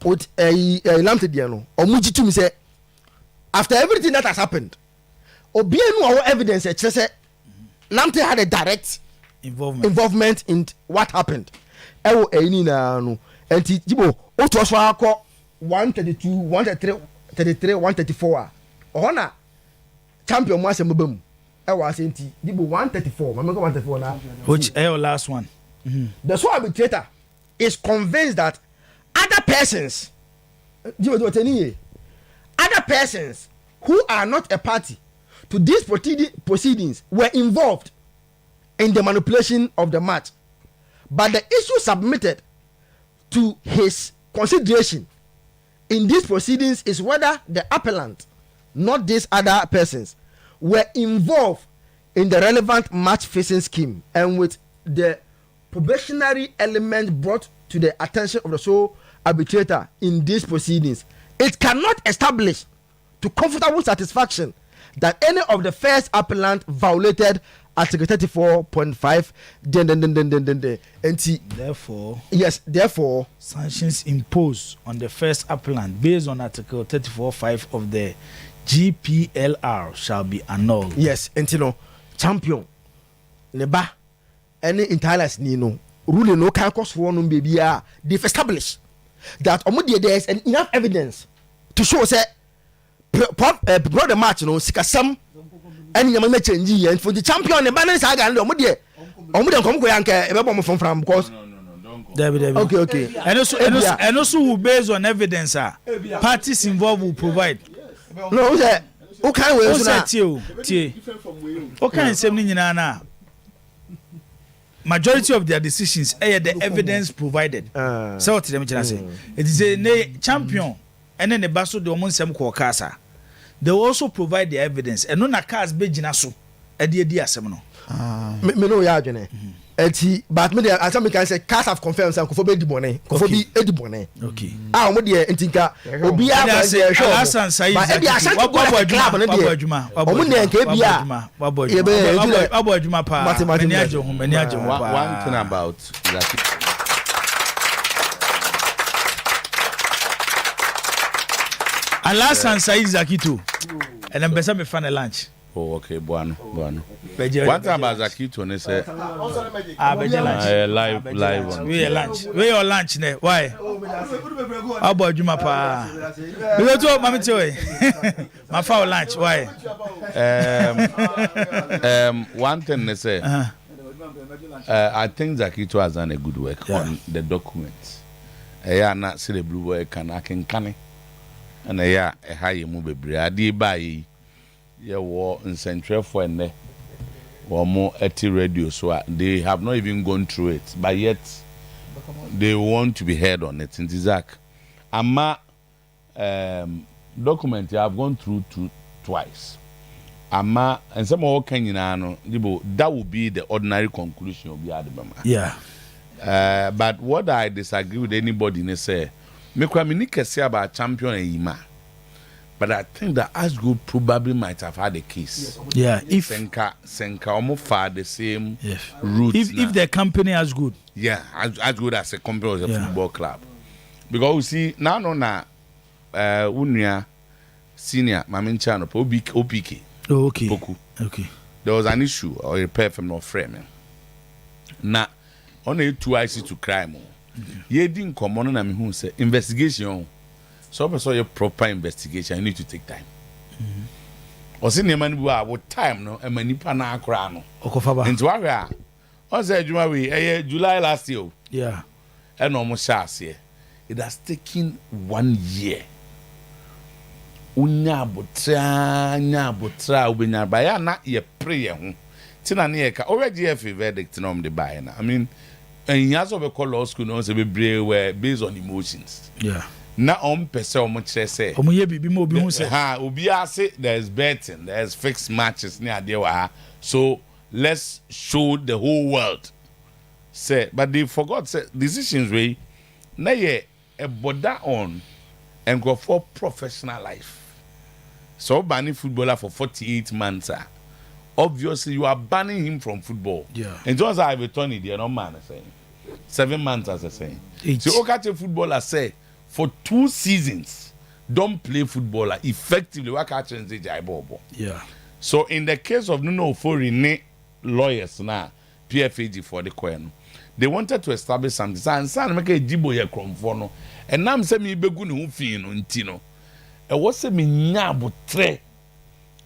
with a Lamtediano, or Mujitum say, after everything that has happened, Obienu our evidence, Lamte had a direct involvement in what happened. Ewo eni na no enti Jibo o to so akọ 132 133 134 ohona champion mo asem bam ewo asenti Jibo 134 mameko 134 na which your last one. The sole arbitrator is convinced that other persons Jibo do teni other persons who are not a party to these proceedings were involved in the manipulation of the match, but the issue submitted to his consideration in these proceedings is whether the appellant, not these other persons, were involved in the relevant match fixing scheme, and with the probationary element brought to the attention of the sole arbitrator in these proceedings, it cannot establish to comfortable satisfaction that any of the first appellant violated Article 34.5. Therefore, sanctions imposed on the first appellant based on Article 34.5 of the GPLR shall be annulled. Yes, and champion neba any intalers ni no rule no can cause for no baby they've established that there is enough evidence to show say brought the match sikasam and you may change and for the champion the balance I got come go yanke ebe bom from because okay and also based on evidence parties involved will provide no who can we tie okay same ni nyina na majority of their decisions the evidence provided so what them say it is a champion and then the baso de omon sem ko kasa they will also provide the evidence and no na cars be gina so e di asem no me no ya adwene eti but me there asem can say cars have confirmed say kofo be di bone kofo bi edi bone okay omo de entinka obi a say Hassan Said wabo adwuma omo ne nke bia wabo adwuma pa mani ajo ho one thing about that Alasan Said Zakito and then besa me fan a lunch. Oh okay, buano. One time about Zakito ne say live one. We lunch. We your lunch ne. Why? Abo adwuma pa. We go to mama tell my for lunch. Why? One thing ne say I think Zakito has done a good work on the documents. Yeah, not see the blue work and I can and a high mu bebre ade bayi ye wo nsentwe for ene wo mo eti radio so they have not even gone through it but yet they want to be heard on it in Isaac ama document I have gone through twice ama and some more Kenyina no that would be the ordinary conclusion of the adibama but what I disagree with anybody ne say me say about champion and Yima. But I think that Asgo probably might have had a case. Yeah, if Senka almost far the same route. If the company as good. Yeah, as good as a company or a football club. Because you see, now Unia senior Maminchano OPK. Oh, okay. Poku. Okay. There was an issue or a pair from no framing. Now, only 2 IC to crime. Ye didn't come on and who say investigation. So a proper investigation, you need to take time. Or see the man with time no and many pana crown. Into where I said July last year. Yeah. And almost last year. It has taken 1 year unya botra ubenya ba ya na ye pray ho tina na ye ka already GFA verdict na the buy na I mean and you also be call law school no say be were based on emotions na pese kire say ye bibi mo obi hu say obi ase there's betting there's fixed matches near there wa so let's show the whole world say but they forgot say decisions way na ye a border on and go for professional life. So banning footballer for 48 months, obviously you are banning him from football. Yeah. And just I return it, no man saying 7 months as I say. So okay, footballer say for 2 seasons don't play footballer effectively. What catch and say yeah. So in the case of Nuno foreign lawyers now PFAG for the coin, they wanted to establish something. And son make a jibo ye kromfono. And now say me begu ne ho fi no ntino. E wo say me nya abotre.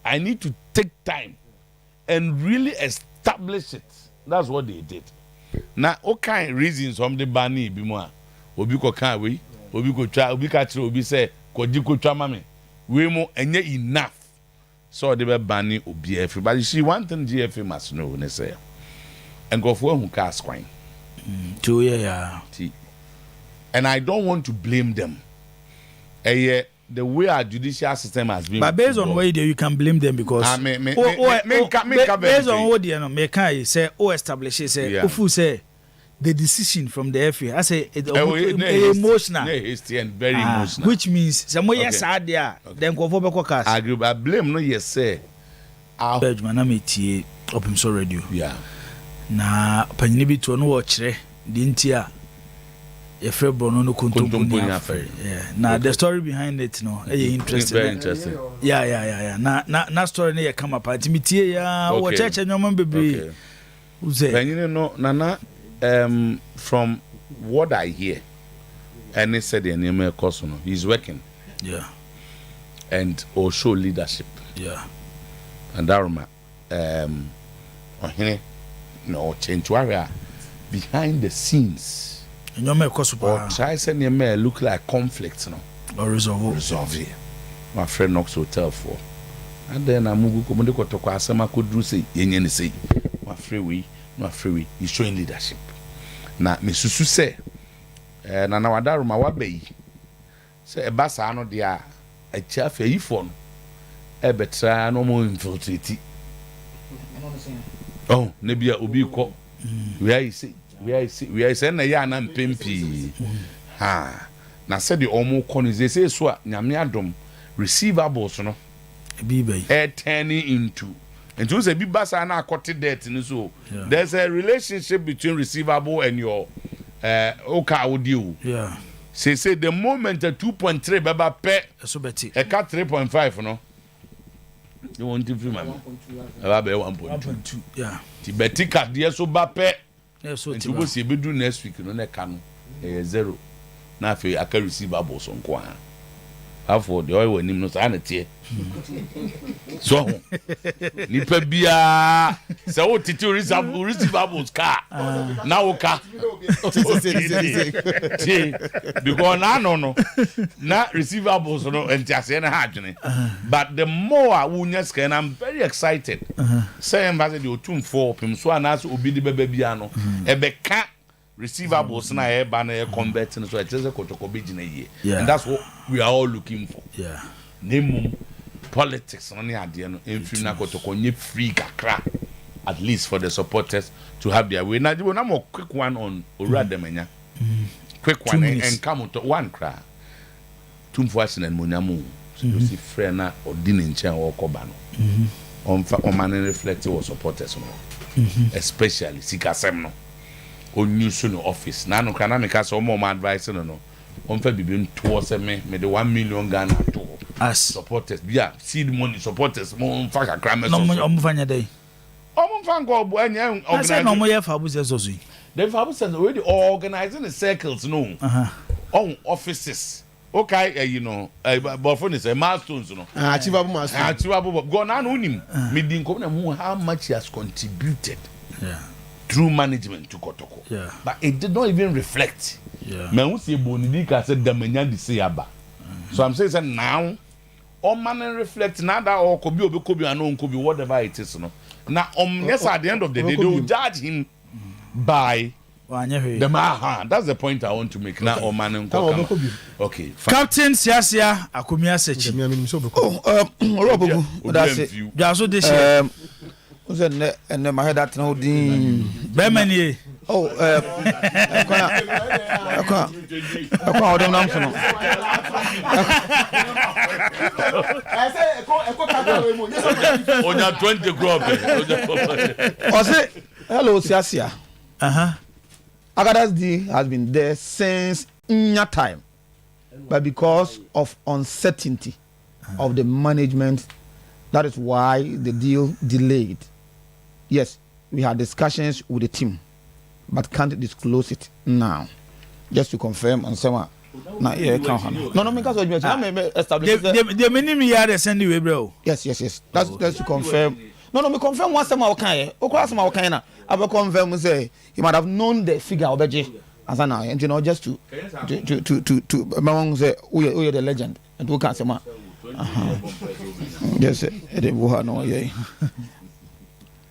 I need to take time and really establish it. That's what they did. Now, all kind reasons from the bani bi mo a. Obi ko kan we, obi ko twa, obi ka kire obi say ko di ko twa mame. We mo enye enough. So they be bani obi everybody. But see one thing GFA must know ne say. And go for who cast kwine. Yeah. And I don't want to blame them. The way our judicial system has been. But based on where you can blame them because based on what they can say, establish say, Ufu say the decision from the FA. I say emotional, hasty and very emotional. Which means some yes sad there. Then go for cast. I agree. I blame no yes say. Judgment na metie Open Radio. Yeah. Na panyini bi to no wo kire di ntia ye free bono no kontompo yeah na the story behind it no interesting. Very interesting. Yeah na story na ye come up antimitie ya wo cheche nyoma bebre uze panyini no nana from what I hear and he said the name of course no he's working and or show leadership and Daruma no change warrior behind the scenes and your or try send your mail look like conflicts no or resolve here my friend Knox Hotel for and then I move come to talk asema could do say yenye say my free we he's showing leadership na me susu say na na wadaruma wabe say e basa no dia a chef e phone e betra no mo infiltrate oh nebia obi ko we say na ya na mpempi ha na say the omo konize say so a nyame adom receivables no be turning into and you say be basa na akote debt ni so there's a relationship between receivable and your oka audio say the moment 2.3 baba pe so beti e ka 3.5 no you want to free mama aba be 1.2 ti beti card ye so ba pe so ti bo se be do next week no na ka no zero na fe aka receivable so nko a afọ the oil nim no sa na tie so nipa bia se o titi receivables ka na o ka because na receivables no entiase na ha adwene but the more wunya scan and I'm very excited say embassy the otumfo pimso anas obi de beba bia no ebeka receivables na e ba na e converting so it is a kotoko bigina ye and that's what we are all looking for name politics on the idea no enfiri na kotoko nye free kakra at least for the supporters to have their way now we na more quick one on Orademenya quick one and come to one cry tumfo asina monyamu so you see friend na odine nchen wo koba no on man reflect your supporters no especially sikasem no on news no office na no kana me ka so mo advice no on fa bibim to se me the 1 million Ghana to as supporters bia seed money supporters mo fa kakra me so no mo fanya dey mo fa ngo bo anya organize no mo ye fa buze so so they fa buze already organizing the circles no on offices okay you know but for this milestones no achievable go na no nim me din ko na mu how much he has contributed through management to Kotoko. But it did not even reflect. Man, who say Bonidi ka said Damanya di say aba. So I'm saying now all man reflect now that or could be and could be whatever it is. No. Now, yes, at the end of the day, they will judge him by the man. That's the point I want to make. Now, all man okay. Fine. Captain Siasia Akumia Sechi. Robo, that's it. That's what this was and my head that no dean. Bemani. Oh, I don't know. On your 20 crop. Hello, Siasia. Agada's D has been there since your time, but because of uncertainty of the management, that is why the deal delayed. Yes, we had discussions with the team, but can't disclose it now. Just to confirm and say what. No, because the minimum yard send you, bro. Yes. That's to confirm. No, me confirm once I'm okay. I will confirm say he might have known the figure of the as I know, and you know, just to among say we are the legend and who can't say ma. Yes,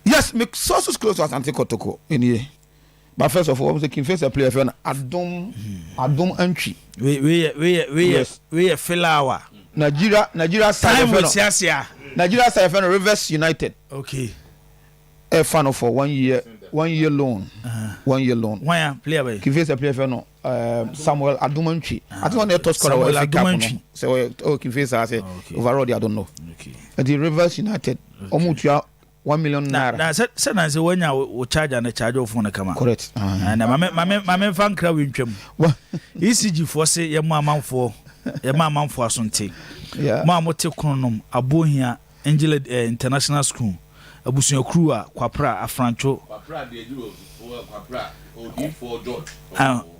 yes, make sources close to Asante Kotoko in here. But first of all, we can face a player for Adom entry. We a flower. Nigeria side of Nigeria side of Rivers United. Okay. A fan for 1 year loan. 1 year loan. Why player? Can face a player for Samuel Adom entry. I don't know to score a cup. So can face I say overall I don't know. Okay. The Rivers United Omutua 1 million naira. Na say na say when you charge and charge off on kama. Correct. And my fan crowd win twam. ECG for say ye amanfo asonte. Yeah. Ma mo te kronom abohia Angel International School. Abusunya crew a kwapra afrancho. Kwapra de edu kwapra OD4 George.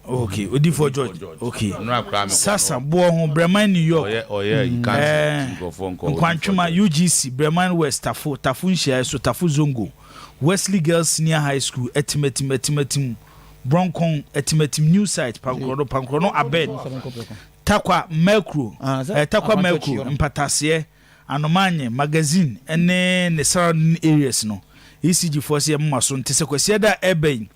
Okay, OD4 George. Okay. Sasa bo ho Breman New York. Oh yeah, you can't go phone call. Nkwantwuma UGC Breman West Tafu Nshia so Tafu Zongo. Wesley Girls Senior High School etimetim Broncon etimetim New Site Pankrono Abed. Takwa Melcro. Takwa Melcro Mpatasie Anomanye magazine ene ne surrounding areas no. ECG for say maso ntese kwese da eben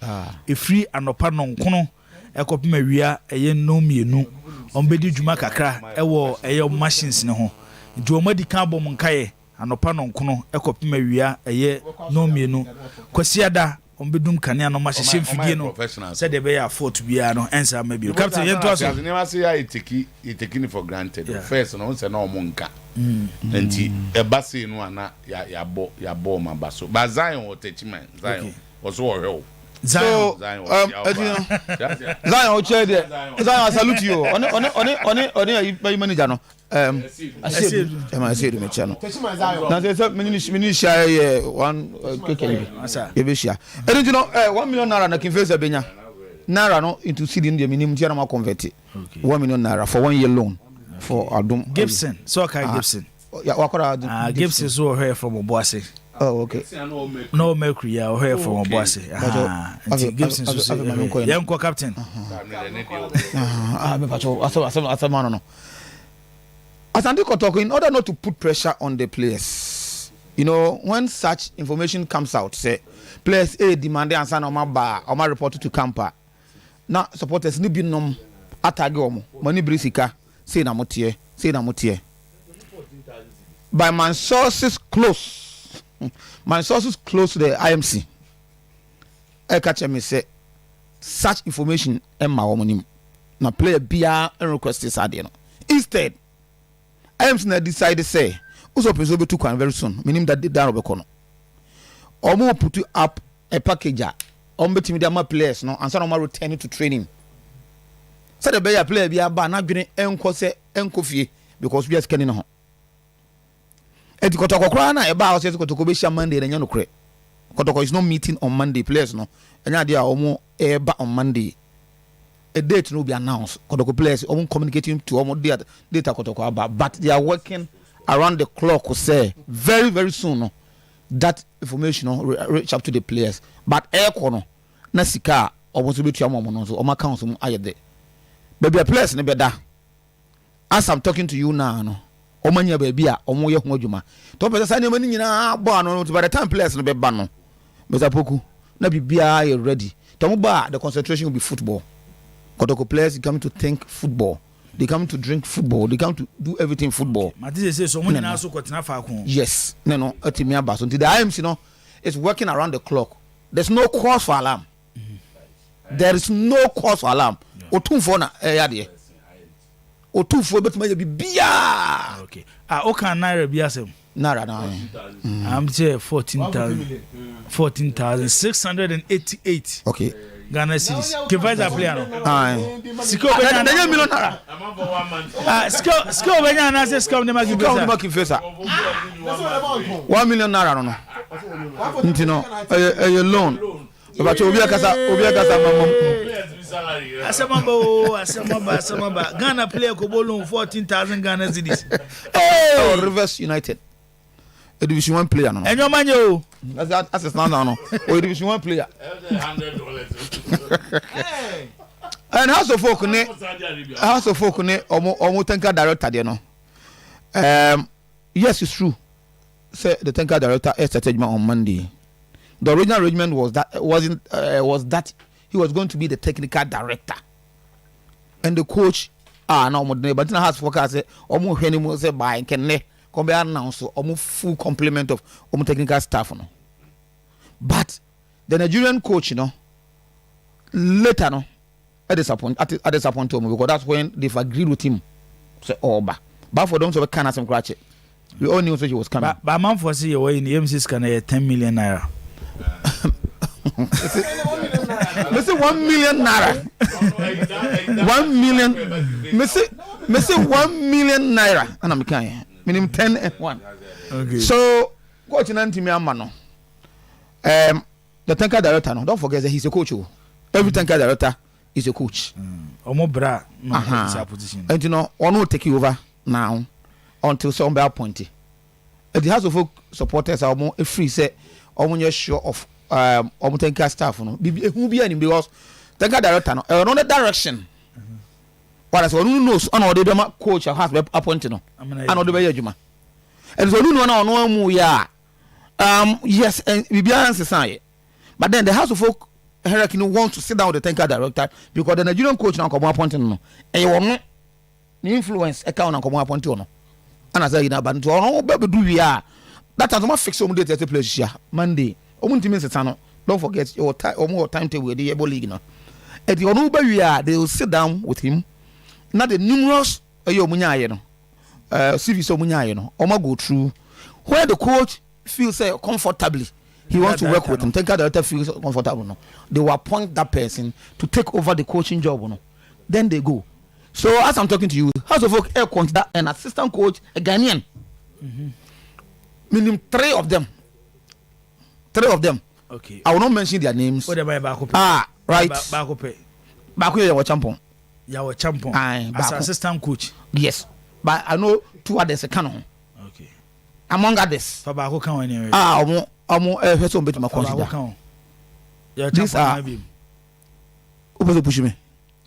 e free anopa no nkono ekopema wia eye no mienu ombedi djuma kakra ewo eye machines ne ho nti omadi kan bom nkaye anopa no nkono ekopema wia eye no mienu kwese da ombedum kania no mahye mfidie no said de be ya fort bia no ensa ma bi captain yen to aso ne ma say ya iteki for granted first no say na omonka nti ebase no ana ya bo ma baso ba Zion o techiman Zion also o Zion Zion o che de Zion salute you on manager no I said me channel na say mini share one keke e be share and you know 1 million naira na kin face benya naira no into seed in the minimum tiara ma convert 1 million naira for 1 year loan for Adom Gibson so okay Gibson yeah wakora Gibson so here from Obuase. Oh okay no Mercury yeah here from Obuase Gibson so yanko captain me pacho asama no Asante Kotoko, in order not to put pressure on the players, you know, when such information comes out, say players A demanding answer on my bar or my report to camper. Now supporters ni binom atagomo money brisika say na motie. By my sources close to the IMC. I catch me say such information emma womonim. Na player bia and request this idea. Instead IMC na decide say uso peso be to kwan very soon meaning that down obeko no omo put up a package on betimi dey players no and so no return to training say the player bia ba na dwene enko se enko fie because we are scanning no eti Kotoko kra na e ba o se Kotoko be shia Monday na nya no kre Kotoko is not meeting on Monday players no enya dey a omo e ba on Monday a date will be announced. Kotoko players communicating to almost data Kotoko about, but they are working around the clock. Say very very soon. No, that information reach up to the players. But air corner, Nasika almost be to your mom so my council ayede. But the players never da. As I'm talking to you now, no, omanya baby a omo ye ho adwuma to pese sa nyama ni nyina bo ano by the time players no be ba no Mr. Poku na bibia you ready to mo ba the concentration will be football Kotoko players come to think football they come to drink football they come to do everything football Matisse say so money na so kwetena fa ko yes no atimi aba so the IMC no is working around the clock there's no cause for alarm there is no cause for alarm otumfo na yade otumfo betuma ye bibia okay o kan naira bi asem naira na I'm say 14,688 okay Ghana cedis Kivaiza player no siko benya na million naira siko benya na say siko ne magi pesa 1 million naira no ntino a loan but obi akasa mamam asemamba Ghana player ko bolon 14,000 Ghana cedis Rivers United a division 1 player no enyo manye o as now no o division 1 player and House of Folk ne omo tanker director there no yes it's true say the tanker director started on Monday. The original arrangement was that he was going to be the technical director and the coach now but now has focus say omo hwani mo say by kenne come be announce omo full complement of omo technical staff no but the Nigerian coach later at disappoint him because that's when they've agreed with him say but for them to kind of some scratch we all knew so he was coming but man for see you in the MC scan 10 million naira Missy 1 million naira 1 million Missy 1 million naira and I'm kind minimum 10 and 1 okay so coach Nantimi Amano the tanker director no don't forget that he's a coach every tanker director is a coach omo bra no position and one will take you over now until somebody appointed the House of Folk supporters are more free say omo sure of omo tanker staff no who be any because tanker director no another direction what I say one knows on the be coach has appointed no and the be adwuma and so no na ono mu ya yes and bibia answer but then the House of Folk hierarchy no want to sit down with the tanker director because the Nigerian coach now come appointed no e won no influence e ka na come appointed no and I say you know but to ono be do we are that time to fix some date at the place here Monday omuntimi setano don't forget your time table the Ebo League no and the ono be we are they will sit down with him not the numerous omunya ye no civis omunya ye no omo go through where the coach feels comfortably he wants to work with him tanker director feels comfortable no they will appoint that person to take over the coaching job no then they go so as I'm talking to you House of Folk consider an assistant coach a Ghanaian minimum 3 of them okay I will not mention their names what about Bakope right Bakope you champion as assistant coach yes but I know 2 others canon okay among others for Bako kan anyway omo person bet my consider these are who push me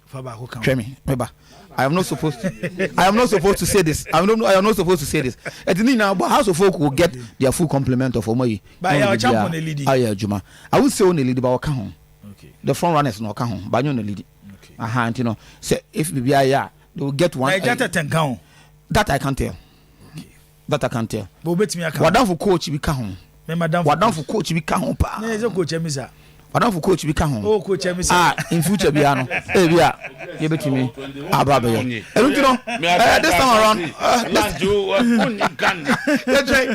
for Bako kan try me remember I am not supposed to say this. I am not supposed to say this. At now, but House of Folk will get their full complement of Omoyi. But your champion the lead. Juma. I will say only lead about Kahon. Okay. The front runners no Kahon, but you no lead. Okay. You know, say if we are they will get one. That I can't tell. Okay. That I can't tell. But bet me I can. What down for coach be Kahon? What down for coach be Kahon pa? No, is coach Emisa. What down for coach be Kahon? Oh, coach Emisa. In future biano. Bia. You bet me. Ababa. You know, this time around, let's do that's right.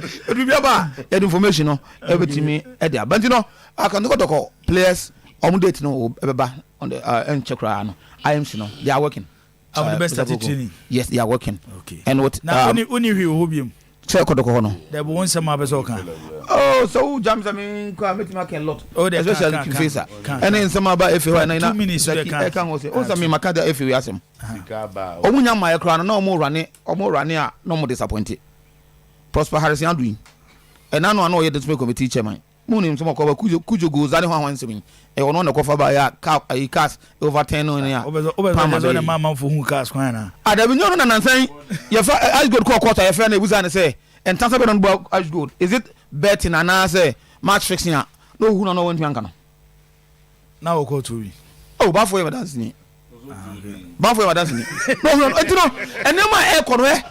That information, no, everything me. But you know, I can go to players on date no on the Chakra. IMC no, they are working. The best at training. Yes, they are working. Okay. And what now only who be there won't some of us all can. Oh, so jams I mean can lot. Oh, especially Kifesa. And then some about if you are 2 minutes I can also me makada if you ask him. Omunya my crown no more running no more disappointed. Prosper Harrison doing. And I know you the committee chairman. Munim some ko kujo go zani ho ansemi e wono na kofa ba ya cars over 10 no ya obezo na mama for hu cars kwan na adabi nyo no na nansan ye fa ice gold ko quarter ye fa na ebuza ne say entansa be no bo ice gold is it betting na say match fixing no hu na no won twanka no na wo ko to wi oh ba for you dance ni ba for you dance ni no etino enema e kono e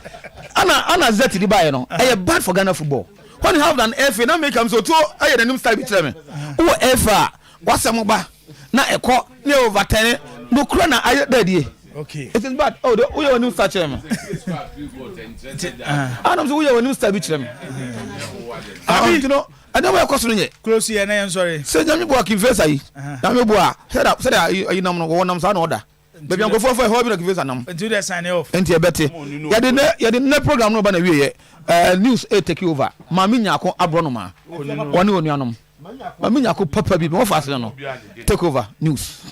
ana zeti di ba ye no e bad for Ghana football. When you have an FA, now make him so too. I the new style be tell me. Who FA? What's some ba? Na e ko ne over 10. No kura na aye daddy. Okay. It is bad. Oh, who you new style tell me? I'm so who you new style be tell me. You know, I know where question nye. Close here na sorry. Say jam bo akin face ayi. Na me bo a. Said ayi nam no wo nam sa na order. Baby am go for ho bi na face nam. Do the sign off. Enti e bete. Ya de ne program no ba na wie ye. News take over. Mami nyako abronoma. Woni onuanom. Mami nyako papa bi mo fa ase no. Take over news.